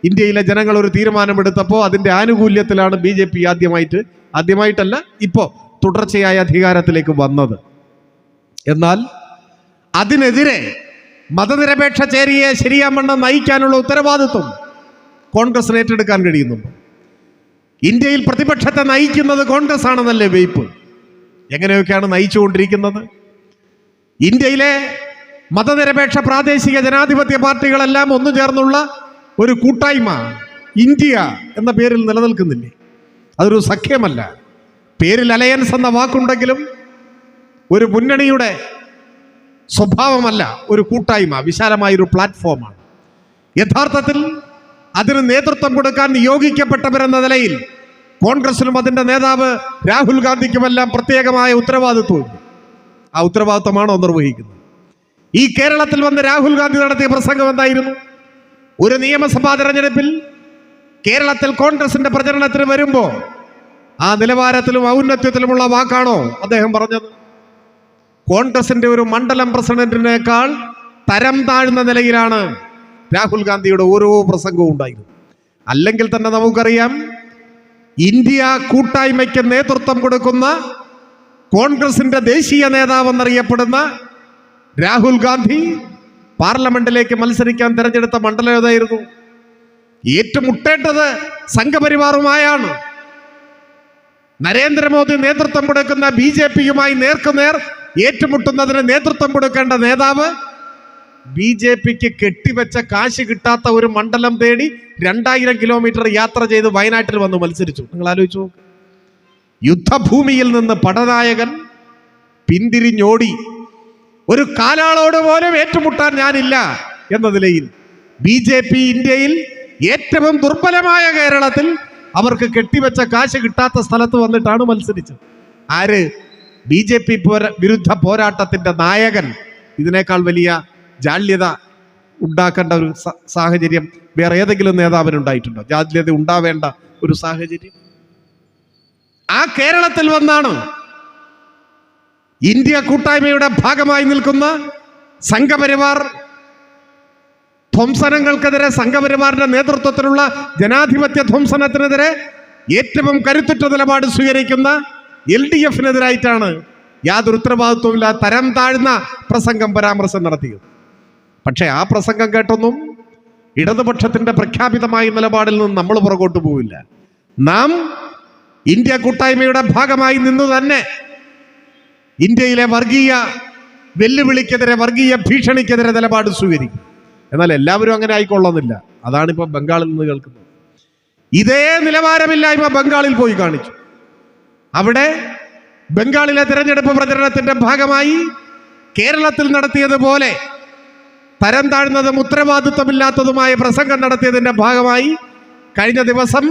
ഇന്ത്യയിലെ ജനങ്ങൾ ഒരു തീരുമാനമെടുത്തപ്പോൾ അതിന്റെ ആനുകൂല്യത്തിലാണ് BJP ആദ്യമായിട്ടല്ല ഇപ്പോൾ തുടർച്ചയായ അധികാരത്തിലേക്ക് വന്നത്. എന്നാൽ അതിനെതിരെ മതനിരപേക്ഷ ചേരിയെ ശരിയാവണ്ണം നയിക്കാനുള്ള ഉത്തരവാദിത്വം കോൺഗ്രസിന് ഏറ്റെടുക്കാൻ കഴിയുന്നുണ്ട്. ഇന്ത്യയിൽ പ്രതിപക്ഷത്തെ നയിക്കുന്നത് കോൺഗ്രസ് ആണെന്നല്ലേ വെയ്പ്പ്? എങ്ങനെയൊക്കെയാണ് നയിച്ചുകൊണ്ടിരിക്കുന്നത്? ഇന്ത്യയിലെ മതനിരപേക്ഷ പ്രാദേശിക ജനാധിപത്യ പാർട്ടികളെല്ലാം ഒന്നു ചേർന്നുള്ള ഒരു കൂട്ടായ്മ ഇന്ത്യ എന്ന പേരിൽ നിലനിൽക്കുന്നില്ലേ? അതൊരു സഖ്യമല്ല. പേരിൽ അലയൻസ് എന്ന വാക്കുണ്ടെങ്കിലും ഒരു മുന്നണിയുടെ സ്വഭാവമല്ല, ഒരു കൂട്ടായ്മ, വിശാലമായൊരു പ്ലാറ്റ്ഫോമാണ്. യഥാർത്ഥത്തിൽ അതിന് നേതൃത്വം കൊടുക്കാൻ നിയോഗിക്കപ്പെട്ടവരെന്ന നിലയിൽ കോൺഗ്രസിനും അതിൻ്റെ നേതാവ് രാഹുൽ ഗാന്ധിക്കുമെല്ലാം പ്രത്യേകമായ ഉത്തരവാദിത്വമുണ്ട്. ആ ഉത്തരവാദിത്വമാണോ നിർവഹിക്കുന്നത്? ഈ കേരളത്തിൽ വന്ന് രാഹുൽ ഗാന്ധി നടത്തിയ പ്രസംഗം എന്തായിരുന്നു? ഒരു നിയമസഭാ തെരഞ്ഞെടുപ്പിൽ കേരളത്തിൽ കോൺഗ്രസിന്റെ പ്രചരണത്തിന് വരുമ്പോൾ ആ നിലവാരത്തിലും ഔന്നത്യത്തിലുമുള്ള വാക്കാണോ അദ്ദേഹം പറഞ്ഞത്? കോൺഗ്രസിന്റെ ഒരു മണ്ഡലം പ്രസിഡന്റിനേക്കാൾ തരം താഴ്ന്ന നിലയിലാണ് രാഹുൽ ഗാന്ധിയുടെ ഓരോ പ്രസംഗവും ഉണ്ടായിരുന്നു. അല്ലെങ്കിൽ തന്നെ നമുക്കറിയാം, ഇന്ത്യ കൂട്ടായ്മയ്ക്ക് നേതൃത്വം കൊടുക്കുന്ന കോൺഗ്രസിന്റെ ദേശീയ നേതാവെന്നറിയപ്പെടുന്ന രാഹുൽ ഗാന്ധി പാർലമെന്റിലേക്ക് മത്സരിക്കാൻ തിരഞ്ഞെടുത്ത മണ്ഡലം ഏതായിരുന്നു? ഏറ്റുമുട്ടേണ്ടത് സംഘപരിവാറുമായാണ്. നരേന്ദ്രമോദി നേതൃത്വം കൊടുക്കുന്ന BJPയുമായി നേർക്കുനേർ ഏറ്റുമുട്ടുന്നതിന് നേതൃത്വം കൊടുക്കേണ്ട നേതാവ് BJPക്ക് കെട്ടിവെച്ച കാശ് കിട്ടാത്ത ഒരു മണ്ഡലം തേടി 2000 കിലോമീറ്റർ യാത്ര ചെയ്ത് വയനാട്ടിൽ വന്ന് മത്സരിച്ചു. നിങ്ങൾ ആലോചിച്ചു നോക്ക്. യുദ്ധഭൂമിയിൽ നിന്ന് പടനായകൻ പിന്തിരിഞ്ഞോടി. ഒരു കാലാളോട് പോലും ഏറ്റുമുട്ടാൻ ഞാനില്ല എന്ന നിലയിൽ BJP ഇന്ത്യയിൽ ഏറ്റവും ദുർബലമായ കേരളത്തിൽ അവർക്ക് കെട്ടിവെച്ച കാശ് കിട്ടാത്ത സ്ഥലത്ത് വന്നിട്ടാണ് മത്സരിച്ചത്. ആര്? BJP വിരുദ്ധ പോരാട്ടത്തിന്റെ നായകൻ. ഇതിനേക്കാൾ വലിയ ജാള്യത ഉണ്ടാക്കേണ്ട ഒരു സാഹചര്യം വേറെ ഏതെങ്കിലും നേതാവിനുണ്ടായിട്ടുണ്ടോ? ജാള്യത ഉണ്ടാവേണ്ട ഒരു സാഹചര്യം ആ കേരളത്തിൽ വന്നാണ് ഇന്ത്യ കൂട്ടായ്മയുടെ ഭാഗമായി നിൽക്കുന്ന സംഘപരിവാർ ധ്വംസനങ്ങൾക്കെതിരെ, സംഘപരിവാറിന്റെ നേതൃത്വത്തിലുള്ള ജനാധിപത്യ ധ്വംസനത്തിനെതിരെ ഏറ്റവും കരുത്തുറ്റ നിലപാട് സ്വീകരിക്കുന്ന LDFനെതിരായിട്ടാണ് യാതൊരു ഉത്തരവാദിത്വമില്ല തരം താഴ്ന്ന പരാമർശം നടത്തിയത്. പക്ഷെ ആ പ്രസംഗം കേട്ടൊന്നും ഇടതുപക്ഷത്തിന്റെ പ്രഖ്യാപിതമായ നിലപാടിൽ നിന്ന് നമ്മൾ പുറകോട്ട് പോവില്ല. നാം ഇന്ത്യ കൂട്ടായ്മയുടെ ഭാഗമായി നിന്ന് തന്നെ ഇന്ത്യയിലെ വർഗീയ വെല്ലുവിളിക്കെതിരെ, വർഗീയ ഭീഷണിക്കെതിരെ നിലപാട് സ്വീകരിക്കും. എന്നാൽ എല്ലാവരും അങ്ങനെ ആയിക്കൊള്ളുന്നില്ല. അതാണിപ്പോൾ ബംഗാളിൽ നിന്ന് കേൾക്കുന്നത്. ഇതേ നിലവാരമില്ലായ്മ ബംഗാളിൽ പോയി കാണിച്ചു. അവിടെ ബംഗാളിലെ തിരഞ്ഞെടുപ്പ് പ്രചരണത്തിന്റെ ഭാഗമായി കേരളത്തിൽ നടത്തിയതുപോലെ തരം താഴ്ന്നതും ഉത്തരവാദിത്വമില്ലാത്തതുമായ പ്രസംഗം നടത്തിയതിന്റെ ഭാഗമായി കഴിഞ്ഞ ദിവസം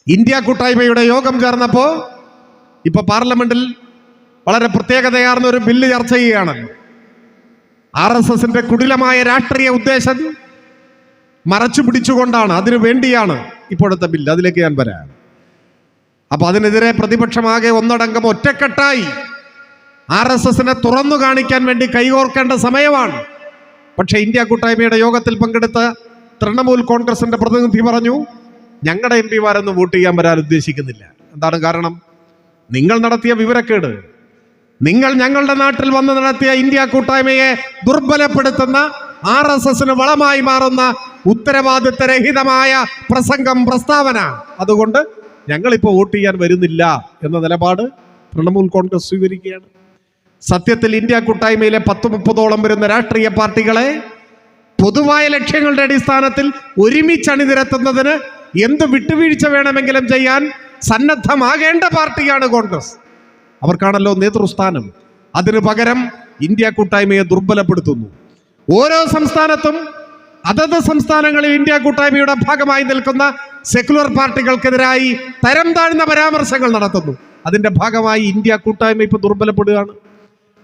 ഇന്ത്യ കൂട്ടായ്മയുടെ യോഗം ചേർന്നപ്പോൾ ഇപ്പൊ പാർലമെന്റിൽ വളരെ പ്രത്യേകതയാർന്ന ഒരു ബില്ല് ചർച്ച ചെയ്യുകയാണല്ലോ. RSSന്റെ കുടിലമായ രാഷ്ട്രീയ ഉദ്ദേശം മറച്ചു പിടിച്ചുകൊണ്ടാണ്, അതിനു വേണ്ടിയാണ് ഇപ്പോഴത്തെ ബില്ല്. അതിലേക്ക് ഞാൻ വരാം. അപ്പൊ അതിനെതിരെ പ്രതിപക്ഷമാകെ ഒന്നടങ്കം ഒറ്റക്കെട്ടായി RSSനെ തുറന്നു കാണിക്കാൻ വേണ്ടി കൈകോർക്കേണ്ട സമയമാണ്. പക്ഷെ ഇന്ത്യ കൂട്ടായ്മയുടെ യോഗത്തിൽ പങ്കെടുത്ത തൃണമൂൽ കോൺഗ്രസിന്റെ പ്രതിനിധി പറഞ്ഞു, ഞങ്ങളുടെ MP മാരൊന്നും വോട്ട് ചെയ്യാൻ വരാൻ ഉദ്ദേശിക്കുന്നില്ല. എന്താണ് കാരണം? നിങ്ങൾ നടത്തിയ വിവരക്കേട്, നിങ്ങൾ ഞങ്ങളുടെ നാട്ടിൽ വന്ന് നടത്തിയ ഇന്ത്യ കൂട്ടായ്മയെ ദുർബലപ്പെടുത്തുന്ന, RSSന് വളമായി മാറുന്ന ഉത്തരവാദിത്തരഹിതമായ പ്രസംഗം, പ്രസ്താവന. അതുകൊണ്ട് ഞങ്ങളിപ്പോൾ വോട്ട് ചെയ്യാൻ വരുന്നില്ല എന്ന നിലപാട് തൃണമൂൽ കോൺഗ്രസ് സ്വീകരിക്കുകയാണ്. സത്യത്തിൽ ഇന്ത്യ കൂട്ടായ്മയിലെ 10-30ഓളം വരുന്ന രാഷ്ട്രീയ പാർട്ടികളെ പൊതുവായ ലക്ഷ്യങ്ങളുടെ അടിസ്ഥാനത്തിൽ ഒരുമിച്ച് അണിനിരത്തുന്നതിന് എന്ത് വിട്ടുവീഴ്ച വേണമെങ്കിലും ചെയ്യാൻ സന്നദ്ധമാകേണ്ട പാർട്ടിയാണ് കോൺഗ്രസ്. അവർക്കാണല്ലോ നേതൃസ്ഥാനം. അതിനു പകരം ഇന്ത്യ കൂട്ടായ്മയെ ദുർബലപ്പെടുത്തുന്നു. ഓരോ സംസ്ഥാനത്തും അതത് സംസ്ഥാനങ്ങളിൽ ഇന്ത്യ കൂട്ടായ്മയുടെ ഭാഗമായി നിൽക്കുന്ന സെക്യുലർ പാർട്ടികൾക്കെതിരായി തരം താഴ്ന്ന പരാമർശങ്ങൾ നടത്തുന്നു. അതിന്റെ ഭാഗമായി ഇന്ത്യ കൂട്ടായ്മ ഇപ്പൊ ദുർബലപ്പെടുകയാണ്.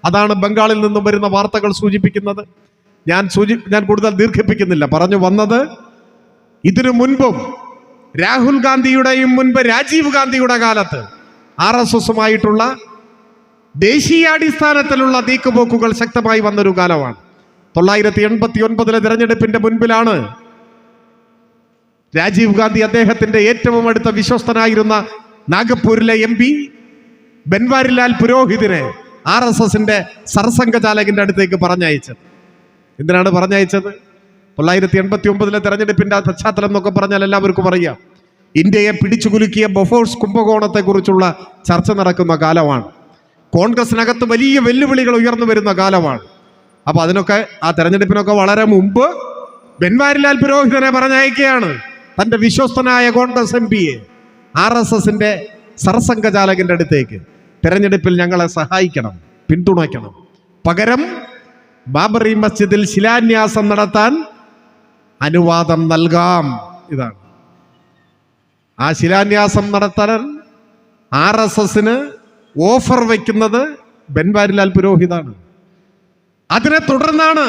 അതാണ് ബംഗാളിൽ നിന്നും വരുന്ന വാർത്തകൾ സൂചിപ്പിക്കുന്നത്. ഞാൻ കൂടുതൽ ദീർഘിപ്പിക്കുന്നില്ല. പറഞ്ഞു വന്നത്, ഇതിനു മുൻപും രാഹുൽ ഗാന്ധിയുടെയും മുൻപ് രാജീവ് ഗാന്ധിയുടെ കാലത്ത് RSSുമായിട്ടുള്ള ദേശീയാടിസ്ഥാനത്തിലുള്ള നീക്കുപോക്കുകൾ ശക്തമായി വന്നൊരു കാലമാണ്. 1989 തിരഞ്ഞെടുപ്പിന്റെ മുൻപിലാണ് രാജീവ് ഗാന്ധി അദ്ദേഹത്തിന്റെ ഏറ്റവും അടുത്ത വിശ്വസ്തനായിരുന്ന നാഗപ്പൂരിലെ MP ബൻവാരിലാൽ പുരോഹിതിനെ RSSന്റെ സർസംഘചാലകന്റെ അടുത്തേക്ക് പറഞ്ഞയച്ചത്. എന്തിനാണ് പറഞ്ഞയച്ചത്? 1989 തിരഞ്ഞെടുപ്പിന്റെ പശ്ചാത്തലം എന്നൊക്കെ പറഞ്ഞാൽ എല്ലാവർക്കും അറിയാം. ഇന്ത്യയെ പിടിച്ചുകുലുക്കിയ ബൊഫോഴ്സ് കുംഭകോണത്തെ കുറിച്ചുള്ള ചർച്ച നടക്കുന്ന കാലമാണ്. കോൺഗ്രസിനകത്ത് വലിയ വെല്ലുവിളികൾ ഉയർന്നു വരുന്ന കാലമാണ്. അപ്പൊ അതിനൊക്കെ, ആ തെരഞ്ഞെടുപ്പിനൊക്കെ വളരെ മുമ്പ് ബൻവാരിലാൽ പുരോഹിതനെ പറഞ്ഞയക്കുകയാണ് തന്റെ വിശ്വസ്തനായ കോൺഗ്രസ് MPയെ RSSന്റെ സർസംഘചാലകന്റെ അടുത്തേക്ക്. തെരഞ്ഞെടുപ്പിൽ ഞങ്ങളെ സഹായിക്കണം, പിന്തുണയ്ക്കണം. പകരം ബാബറി മസ്ജിദിൽ ശിലാന്യാസം നടത്താൻ അനുവാദം നൽകാം. ഇതാണ് ആ ശിലാന്യാസം നടത്താൻ RSSന് ഓഫർ വയ്ക്കുന്നത് ബൻവാരിലാൽ പുരോഹിതാണ്. അതിനെ തുടർന്നാണ്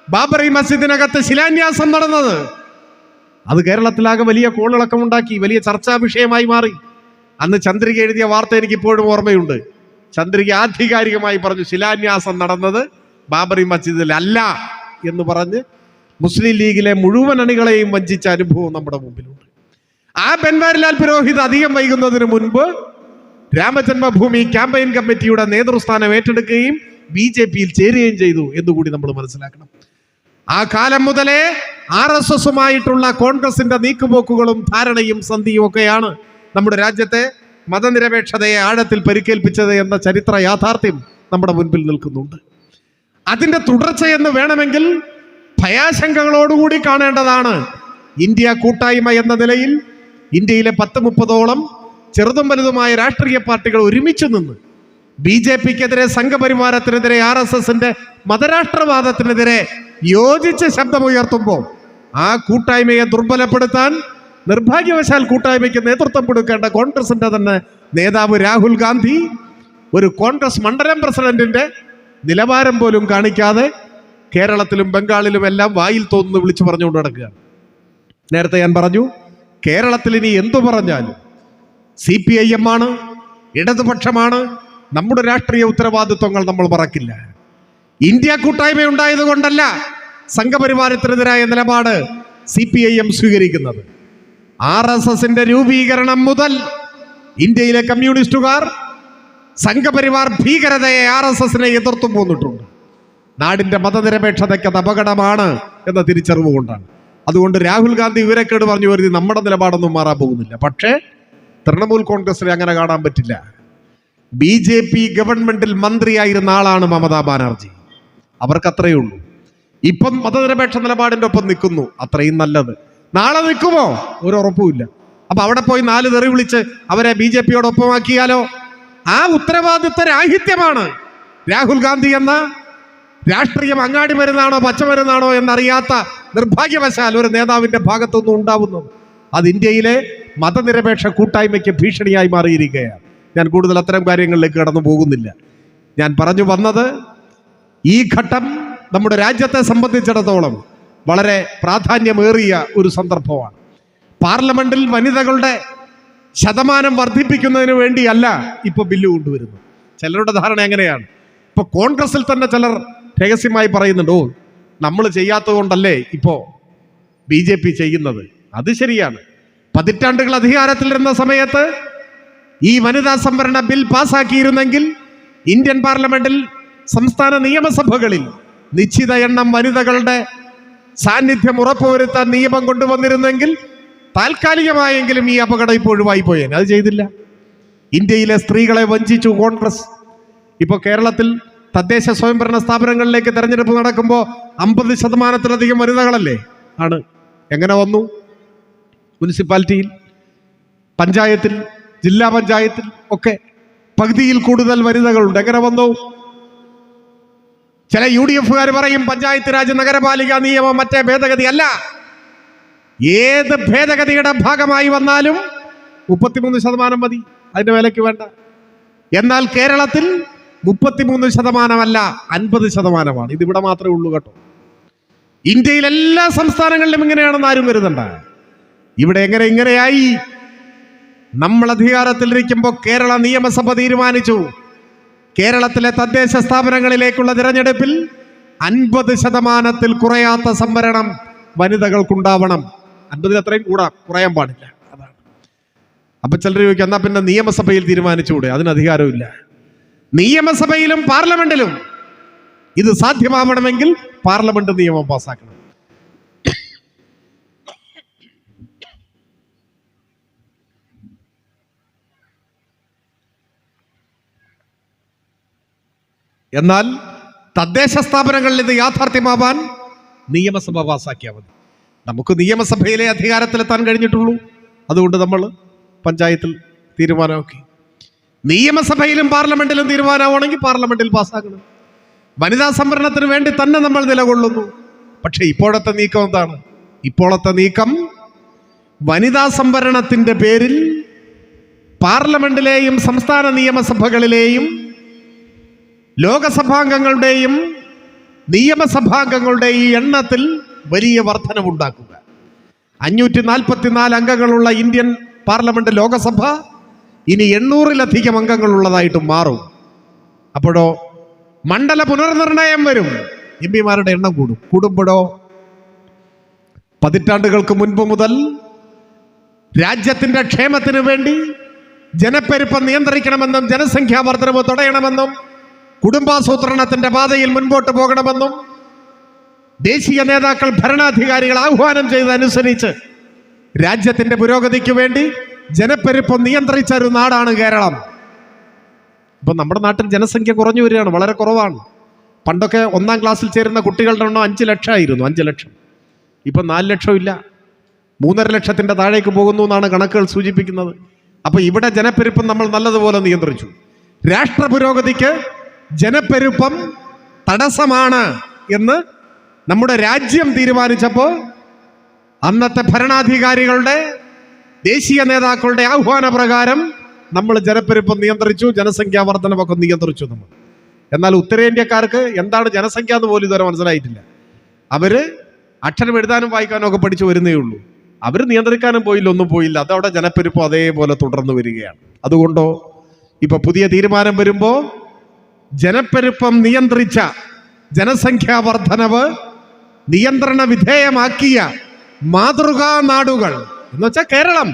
ബാബറി മസ്ജിദിനകത്ത് ശിലാന്യാസം നടന്നത്. അത് കേരളത്തിലാകെ വലിയ കോളിളക്കമുണ്ടാക്കി, വലിയ ചർച്ചാ വിഷയമായി മാറി. അന്ന് ചന്ദ്രിക എഴുതിയ വാർത്ത എനിക്ക് ഇപ്പോഴും ഓർമ്മയുണ്ട്. ചന്ദ്രിക ആധികാരികമായി പറഞ്ഞു ശിലാന്യാസം നടന്നത് ബാബറി മസ്ജിദിൽ അല്ല എന്ന് പറഞ്ഞ് മുസ്ലിം ലീഗിലെ മുഴുവൻ അണികളെയും വഞ്ചിച്ച അനുഭവം നമ്മുടെ മുമ്പിലുണ്ട്. ആ ബൻവാരിലാൽ പുരോഹിത് അധികം വൈകുന്നതിന് മുൻപ് രാമജന്മഭൂമി ക്യാമ്പയിൻ കമ്മിറ്റിയുടെ നേതൃസ്ഥാനം ഏറ്റെടുക്കുകയും BJP-യിൽ ചേരുകയും ചെയ്തു എന്നുകൂടി നമ്മൾ മനസ്സിലാക്കണം. ആ കാലം മുതലേ RSSുമായിട്ടുള്ള കോൺഗ്രസിന്റെ നീക്കുപോക്കുകളും ധാരണയും സന്ധിയും ഒക്കെയാണ് നമ്മുടെ രാജ്യത്തെ മതനിരപേക്ഷതയെ ആഴത്തിൽ പരിക്കേൽപ്പിച്ചത് എന്ന ചരിത്ര യാഥാർത്ഥ്യം നമ്മുടെ മുൻപിൽ നിൽക്കുന്നുണ്ട്. അതിന്റെ തുടർച്ചയെന്ന് വേണമെങ്കിൽ ഭയാശങ്കകളോടുകൂടി കാണേണ്ടതാണ്. ഇന്ത്യ കൂട്ടായ്മ എന്ന നിലയിൽ ഇന്ത്യയിലെ 10-30ഓളം ചെറുതും വലുതുമായ രാഷ്ട്രീയ പാർട്ടികൾ ഒരുമിച്ച് നിന്ന് BJP-ക്കെതിരെ, സംഘപരിവാരത്തിനെതിരെ, RSSന്റെ മതരാഷ്ട്രവാദത്തിനെതിരെ യോജിച്ച് ശബ്ദമുയർത്തുമ്പോൾ ആ കൂട്ടായ്മയെ ദുർബലപ്പെടുത്താൻ നിർഭാഗ്യവശാൽ കൂട്ടായ്മയ്ക്ക് നേതൃത്വം കൊടുക്കേണ്ട കോൺഗ്രസിന്റെ തന്നെ നേതാവ് രാഹുൽ ഗാന്ധി ഒരു കോൺഗ്രസ് മണ്ഡലം പ്രസിഡന്റിന്റെ നിലവാരം പോലും കാണിക്കാതെ കേരളത്തിലും ബംഗാളിലും എല്ലാം വായിൽ തോന്നുന്നു വിളിച്ചു പറഞ്ഞുകൊണ്ട് നടക്കുകയാണ്. നേരത്തെ ഞാൻ പറഞ്ഞു, കേരളത്തിൽ ഇനി എന്തു പറഞ്ഞാലും CPIM ആണ്, ഇടതുപക്ഷമാണ്, നമ്മുടെ രാഷ്ട്രീയ ഉത്തരവാദിത്വങ്ങൾ നമ്മൾ മറക്കില്ല. ഇന്ത്യ കൂട്ടായ്മ ഉണ്ടായത് കൊണ്ടല്ല സംഘപരിവാരത്തിനെതിരായ നിലപാട് CPIM സ്വീകരിക്കുന്നത്. RSSന്റെ രൂപീകരണം മുതൽ ഇന്ത്യയിലെ കമ്മ്യൂണിസ്റ്റുകാർ സംഘപരിവാർ ഭീകരതയെ RSSനെ എതിർത്തു പോന്നിട്ടുണ്ട്. നാടിന്റെ മതനിരപേക്ഷതയ്ക്ക് അത് അപകടമാണ് എന്ന തിരിച്ചറിവ് കൊണ്ടാണ്. അതുകൊണ്ട് രാഹുൽ ഗാന്ധി വിവരക്കേട് പറഞ്ഞു വരുത്തി നമ്മുടെ നിലപാടൊന്നും മാറാൻ പോകുന്നില്ല. പക്ഷേ തൃണമൂൽ കോൺഗ്രസിനെ അങ്ങനെ കാണാൻ പറ്റില്ല. BJP ഗവൺമെന്റിൽ മന്ത്രിയായിരുന്ന ആളാണ് മമതാ ബാനർജി. അവർക്ക് അത്രയേ ഉള്ളൂ. ഇപ്പം മതനിരപേക്ഷ നിലപാടിന്റെ ഒപ്പം നിൽക്കുന്നു, അത്രയും നല്ലത്. നാളെ നിൽക്കുമോ ഒരു ഉറപ്പുമില്ല. അപ്പൊ അവിടെ പോയി 4 തെറി വിളിച്ച് അവരെ BJP-യോടൊപ്പമാക്കിയാലോ? ആ ഉത്തരവാദിത്വ രാഹിത്യമാണ് രാഹുൽ ഗാന്ധി എന്ന രാഷ്ട്രീയം അങ്ങാടി മരുന്നാണോ പച്ചമരുന്നാണോ എന്നറിയാത്ത നിർഭാഗ്യവശാൽ ഒരു നേതാവിന്റെ ഭാഗത്തുനിന്നും ഉണ്ടാവുന്നത്. അത് ഇന്ത്യയിലെ മതനിരപേക്ഷ കൂട്ടായ്മയ്ക്ക് ഭീഷണിയായി മാറിയിരിക്കുകയാണ്. ഞാൻ കൂടുതൽ അത്തരം കാര്യങ്ങളിലേക്ക് കടന്നു പോകുന്നില്ല. ഞാൻ പറഞ്ഞു വന്നത്, ഈ ഘട്ടം നമ്മുടെ രാജ്യത്തെ സംബന്ധിച്ചിടത്തോളം വളരെ പ്രാധാന്യമേറിയ ഒരു സന്ദർഭമാണ്. പാർലമെന്റിൽ വനിതകളുടെ ശതമാനം വർദ്ധിപ്പിക്കുന്നതിന് വേണ്ടിയല്ല ഇപ്പൊ ബില്ല് കൊണ്ടുവരുന്നത്. ചിലരുടെ ധാരണ എങ്ങനെയാണ്? ഇപ്പൊ കോൺഗ്രസിൽ തന്നെ ചിലർ രഹസ്യമായി പറയുന്നുണ്ടോ, നമ്മൾ ചെയ്യാത്തത് കൊണ്ടല്ലേ ഇപ്പോ BJP ചെയ്യുന്നത്. അത് ശരിയാണ്. പതിറ്റാണ്ടുകൾ അധികാരത്തിലിരുന്ന സമയത്ത് ഈ വനിതാ സംവരണ ബിൽ പാസാക്കിയിരുന്നെങ്കിൽ ഇന്ത്യൻ പാർലമെന്റിൽ, സംസ്ഥാന നിയമസഭകളിൽ നിശ്ചിത എണ്ണം വനിതകളുടെ സാന്നിധ്യം ഉറപ്പുവരുത്താൻ നിയമം കൊണ്ടുവന്നിരുന്നെങ്കിൽ താൽക്കാലികമായെങ്കിലും ഈ അപകടം ഇപ്പോൾ ഒഴിവായി പോയേനെ. അത് ചെയ്തില്ല. ഇന്ത്യയിലെ സ്ത്രീകളെ വഞ്ചിച്ചു കോൺഗ്രസ്. ഇപ്പോൾ കേരളത്തിൽ തദ്ദേശ സ്വയംഭരണ സ്ഥാപനങ്ങളിലേക്ക് തെരഞ്ഞെടുപ്പ് നടക്കുമ്പോൾ 50%-ലധികം വനിതകളല്ലേ ആണ്. എങ്ങനെ വന്നു? മുനിസിപ്പാലിറ്റിയിൽ, പഞ്ചായത്തിൽ, ജില്ലാ പഞ്ചായത്തിൽ ഒക്കെ പകുതിയിൽ കൂടുതൽ വനിതകളുണ്ട്. എങ്ങനെ വന്നു? ചില UDF-കാർ പറയും പഞ്ചായത്ത് രാജ് നഗരപാലിക നിയമം മറ്റേ ഭേദഗതി അല്ല. ഏത് ഭേദഗതിയുടെ ഭാഗമായി വന്നാലും 33% മതി, അതിന്റെ വിലയ്ക്ക് വേണ്ട. എന്നാൽ കേരളത്തിൽ 33%അല്ല, 50%. ഇതിവിടെ മാത്രമേ ഉള്ളൂ കേട്ടോ. ഇന്ത്യയിൽ എല്ലാ സംസ്ഥാനങ്ങളിലും ഇങ്ങനെയാണെന്ന് ആരും കരുതണ്ട. ഇവിടെ ഇങ്ങനെയായി? നമ്മൾ അധികാരത്തിലിരിക്കുമ്പോൾ കേരള നിയമസഭ തീരുമാനിച്ചു, കേരളത്തിലെ തദ്ദേശ സ്ഥാപനങ്ങളിലേക്കുള്ള തിരഞ്ഞെടുപ്പിൽ 50%-ൽ കുറയാത്ത സംവരണം വനിതകൾക്കുണ്ടാവണം. 50-ൽ അത്രയും കുറയാൻ പാടില്ല. അതാണ്. അപ്പൊ ചിലർ ചോദിക്കും, എന്നാ പിന്നെ നിയമസഭയിൽ തീരുമാനിച്ചുകൂടെ? അതിന് അധികാരമില്ല. നിയമസഭയിലും പാർലമെന്റിലും ഇത് സാധ്യമാവണമെങ്കിൽ പാർലമെന്റ് നിയമം പാസ്സാക്കണം. എന്നാൽ തദ്ദേശ സ്ഥാപനങ്ങളിൽ ഇത് യാഥാർത്ഥ്യമാവാൻ നിയമസഭ പാസ്സാക്കിയാൽ മതി. നമുക്ക് നിയമസഭയിലെ അധികാരത്തിലെത്താൻ കഴിഞ്ഞിട്ടുള്ളൂ. അതുകൊണ്ട് നമ്മൾ പഞ്ചായത്തിൽ തീരുമാനമാക്കി. നിയമസഭയിലും പാർലമെന്റിലും തീരുമാനമാണെങ്കിൽ പാർലമെന്റിൽ പാസ്സാക്കണം. വനിതാ സംവരണത്തിന് വേണ്ടി തന്നെ നമ്മൾ നിലകൊള്ളുന്നു. പക്ഷെ ഇപ്പോഴത്തെ നീക്കം എന്താണ്? ഇപ്പോഴത്തെ നീക്കം വനിതാ സംവരണത്തിന്റെ പേരിൽ പാർലമെന്റിലെയും സംസ്ഥാന നിയമസഭകളിലെയും ലോകസഭാംഗങ്ങളുടെയും നിയമസഭാംഗങ്ങളുടെയും എണ്ണത്തിൽ വലിയ വർധനവുണ്ടാക്കുക. 544 അംഗങ്ങളുള്ള ഇന്ത്യൻ പാർലമെന്റ് ലോകസഭ ഇനി 800-ലധികം അംഗങ്ങളുള്ളതായിട്ട് മാറും. അപ്പോഴോ മണ്ഡല പുനർനിർണയം വരും, എംപിമാരുടെ എണ്ണം കൂടുമ്പോഴോ പതിറ്റാണ്ടുകൾക്ക് മുൻപ് മുതൽ രാജ്യത്തിന്റെ ക്ഷേമത്തിന് വേണ്ടി ജനപ്പെരുപ്പം നിയന്ത്രിക്കണമെന്നും ജനസംഖ്യാ വർധനവ് തടയണമെന്നും കുടുംബാസൂത്രണത്തിന്റെ പാതയിൽ മുൻപോട്ട് പോകണമെന്നും ദേശീയ നേതാക്കൾ ഭരണാധികാരികൾ ആഹ്വാനം ചെയ്തതനുസരിച്ച് രാജ്യത്തിന്റെ പുരോഗതിക്ക് വേണ്ടി ജനപ്പെരുപ്പം നിയന്ത്രിച്ച ഒരു നാടാണ് കേരളം. ഇപ്പൊ നമ്മുടെ നാട്ടിൽ ജനസംഖ്യ കുറഞ്ഞു വരികയാണ്, വളരെ കുറവാണ്. പണ്ടൊക്കെ 1ാം ക്ലാസ്സിൽ ചേരുന്ന കുട്ടികളുടെ എണ്ണം 5 ലക്ഷമായിരുന്നു, 5 ലക്ഷം. ഇപ്പൊ 4 ലക്ഷം ഇല്ല, 3.5 ലക്ഷത്തിന്റെ താഴേക്ക് പോകുന്നു എന്നാണ് കണക്കുകൾ സൂചിപ്പിക്കുന്നത്. അപ്പൊ ഇവിടെ ജനപ്പെരുപ്പം നമ്മൾ നല്ലതുപോലെ നിയന്ത്രിച്ചു. രാഷ്ട്ര പുരോഗതിക്ക് ജനപ്പെരുപ്പം തടസ്സമാണ് എന്ന് നമ്മുടെ രാജ്യം തീരുമാനിച്ചപ്പോൾ അന്നത്തെ ഭരണാധികാരികളുടെ ദേശീയ നേതാക്കളുടെ ആഹ്വാന പ്രകാരം നമ്മൾ ജനപ്പെരുപ്പം നിയന്ത്രിച്ചു, ജനസംഖ്യാ വർധനവൊക്കെ നിയന്ത്രിച്ചു നമ്മൾ. എന്നാൽ ഉത്തരേന്ത്യക്കാർക്ക് എന്താണ് ജനസംഖ്യ എന്ന് പോലും ഇതുവരെ മനസ്സിലായിട്ടില്ല. അവര് അക്ഷരം എഴുതാനും വായിക്കാനും ഒക്കെ പഠിച്ചു വരുന്നേ ഉള്ളൂ. അവർ നിയന്ത്രിക്കാനും പോയില്ല, ഒന്നും പോയില്ല. അതവിടെ ജനപ്പെരുപ്പം അതേപോലെ തുടർന്ന് വരികയാണ്. അതുകൊണ്ടോ ഇപ്പൊ പുതിയ തീരുമാനം വരുമ്പോ ജനപ്പെരുപ്പം നിയന്ത്രിച്ച ജനസംഖ്യാ വർധനവ് നിയന്ത്രണ വിധേയമാക്കിയ മാതൃകാ നാടുകൾ എന്ന് വെച്ചാൽ കേരളം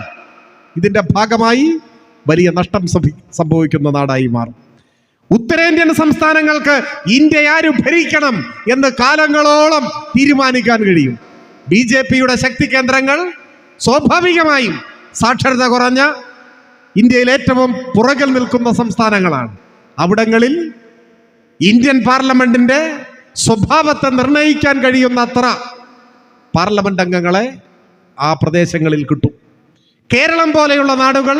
ഇതിന്റെ ഭാഗമായി വലിയ നഷ്ടം സംഭവിക്കുന്ന നാടായി മാറും. ഉത്തരേന്ത്യൻ സംസ്ഥാനങ്ങൾക്ക് ഇന്ത്യ ആര് ഭരിക്കണം എന്ന് കാലങ്ങളോളം തീരുമാനിക്കാൻ കഴിയും. BJPയുടെ ശക്തി കേന്ദ്രങ്ങൾ സ്വാഭാവികമായും സാക്ഷരത കുറഞ്ഞ ഇന്ത്യയിൽ ഏറ്റവും പുറകിൽ നിൽക്കുന്ന സംസ്ഥാനങ്ങളാണ്. അവിടങ്ങളിൽ ഇന്ത്യൻ പാർലമെന്റിന്റെ സ്വഭാവത്തെ നിർണയിക്കാൻ കഴിയുന്ന അത്ര പാർലമെന്റ് അംഗങ്ങളെ ആ പ്രദേശങ്ങളിൽ കിട്ടും. കേരളം പോലെയുള്ള നാടുകൾ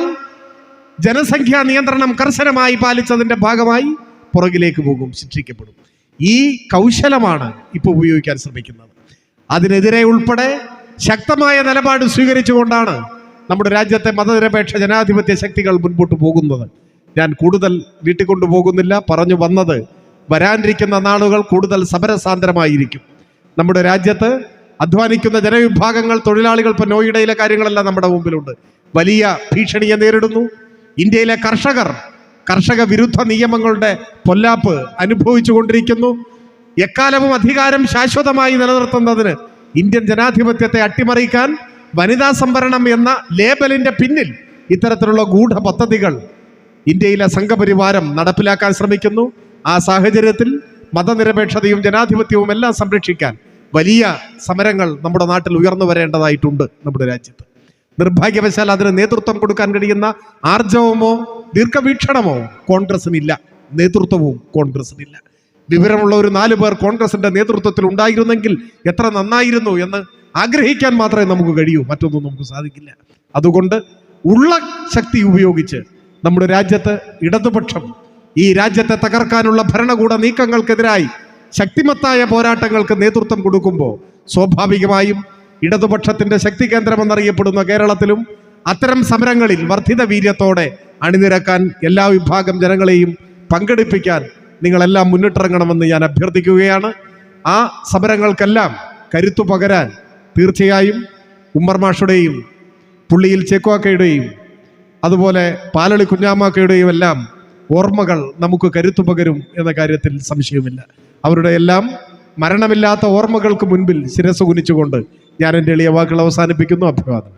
ജനസംഖ്യാ നിയന്ത്രണം കർശനമായി പാലിച്ചതിന്റെ ഭാഗമായി പുറകിലേക്ക് പോകും, ശിക്ഷിക്കപ്പെടും. ഈ കൗശലമാണ് ഇപ്പോൾ ഉപയോഗിക്കാൻ ശ്രമിക്കുന്നത്. അതിനെതിരെ ഉൾപ്പെടെ ശക്തമായ നിലപാട് സ്വീകരിച്ചുകൊണ്ടാണ് നമ്മുടെ രാജ്യത്തെ മതനിരപേക്ഷ ജനാധിപത്യ ശക്തികൾ മുൻപോട്ട് പോകുന്നത്. ഞാൻ കൂടുതൽ നീട്ടിക്കൊണ്ടുപോകുന്നില്ല. പറഞ്ഞു വന്നത് വരാനിരിക്കുന്ന നാളുകൾ കൂടുതൽ സമരസാന്ദ്രമായിരിക്കും. നമ്മുടെ രാജ്യത്ത് അധ്വാനിക്കുന്ന ജനവിഭാഗങ്ങൾ, തൊഴിലാളികൾ, ഇപ്പോൾ നോയിഡയിലെ കാര്യങ്ങളെല്ലാം നമ്മുടെ മുമ്പിലുണ്ട്, വലിയ ഭീഷണിയെ നേരിടുന്നു. ഇന്ത്യയിലെ കർഷക വിരുദ്ധ നിയമങ്ങളുടെ പൊല്ലാപ്പ് അനുഭവിച്ചു കൊണ്ടിരിക്കുന്നു. എക്കാലവും അധികാരം ശാശ്വതമായി നിലനിർത്തുന്നതിന് ഇന്ത്യൻ ജനാധിപത്യത്തെ അട്ടിമറിക്കാൻ വനിതാ സംവരണം എന്ന ലേബലിന്റെ പിന്നിൽ ഇത്തരത്തിലുള്ള ഗൂഢ പദ്ധതികൾ ഇന്ത്യയിലെ സംഘപരിവാരം നടപ്പിലാക്കാൻ ശ്രമിക്കുന്നു. ആ സാഹചര്യത്തിൽ മതനിരപേക്ഷതയും ജനാധിപത്യവും എല്ലാം സംരക്ഷിക്കാൻ വലിയ സമരങ്ങൾ നമ്മുടെ നാട്ടിൽ ഉയർന്നു വരേണ്ടതായിട്ടുണ്ട്. നമ്മുടെ രാജ്യത്ത് നിർഭാഗ്യവശാൽ അതിന് നേതൃത്വം കൊടുക്കാൻ കഴിയുന്ന ആർജവമോ ദീർഘവീക്ഷണമോ കോൺഗ്രസിനില്ല, നേതൃത്വവും കോൺഗ്രസിനില്ല. വിവരമുള്ള ഒരു 4 പേർ കോൺഗ്രസിന്റെ നേതൃത്വത്തിൽ ഉണ്ടായിരുന്നെങ്കിൽ എത്ര നന്നായിരുന്നു എന്ന് ആഗ്രഹിക്കാൻ മാത്രമേ നമുക്ക് കഴിയൂ, മറ്റൊന്നും നമുക്ക് സാധിക്കില്ല. അതുകൊണ്ട് ഉള്ള ശക്തി ഉപയോഗിച്ച് നമ്മുടെ രാജ്യത്ത് ഇടതുപക്ഷം ഈ രാജ്യത്തെ തകർക്കാനുള്ള ഭരണകൂട നീക്കങ്ങൾക്കെതിരായി ശക്തിമത്തായ പോരാട്ടങ്ങൾക്ക് നേതൃത്വം കൊടുക്കുമ്പോൾ സ്വാഭാവികമായും ഇടതുപക്ഷത്തിന്റെ ശക്തി കേന്ദ്രമെന്നറിയപ്പെടുന്ന കേരളത്തിലും അത്തരം സമരങ്ങളിൽ വർദ്ധിത വീര്യത്തോടെ അണിനിരക്കാൻ എല്ലാ വിഭാഗം ജനങ്ങളെയും പങ്കെടുപ്പിക്കാൻ നിങ്ങളെല്ലാം മുന്നിട്ടിറങ്ങണമെന്ന് ഞാൻ അഭ്യർത്ഥിക്കുകയാണ്. ആ സമരങ്ങൾക്കെല്ലാം കരുത്തു പകരാൻ തീർച്ചയായും ഉമ്മർ മാഷുടെയും പുള്ളിയിൽ ചേക്കുവാക്കയുടെയും അതുപോലെ പാലളി കുഞ്ഞാമാക്കയുടെയും എല്ലാം ഓർമ്മകൾ നമുക്ക് കരുത്തു പകരും എന്ന കാര്യത്തിൽ സംശയമില്ല. അവരുടെ എല്ലാം മരണമില്ലാത്ത ഓർമ്മകൾക്ക് മുൻപിൽ ശിരസ് കുനിച്ചുകൊണ്ട് ഞാൻ എൻ്റെ എളിയ വാക്കുകൾ അവസാനിപ്പിക്കുന്നു. അഭിവാദനം.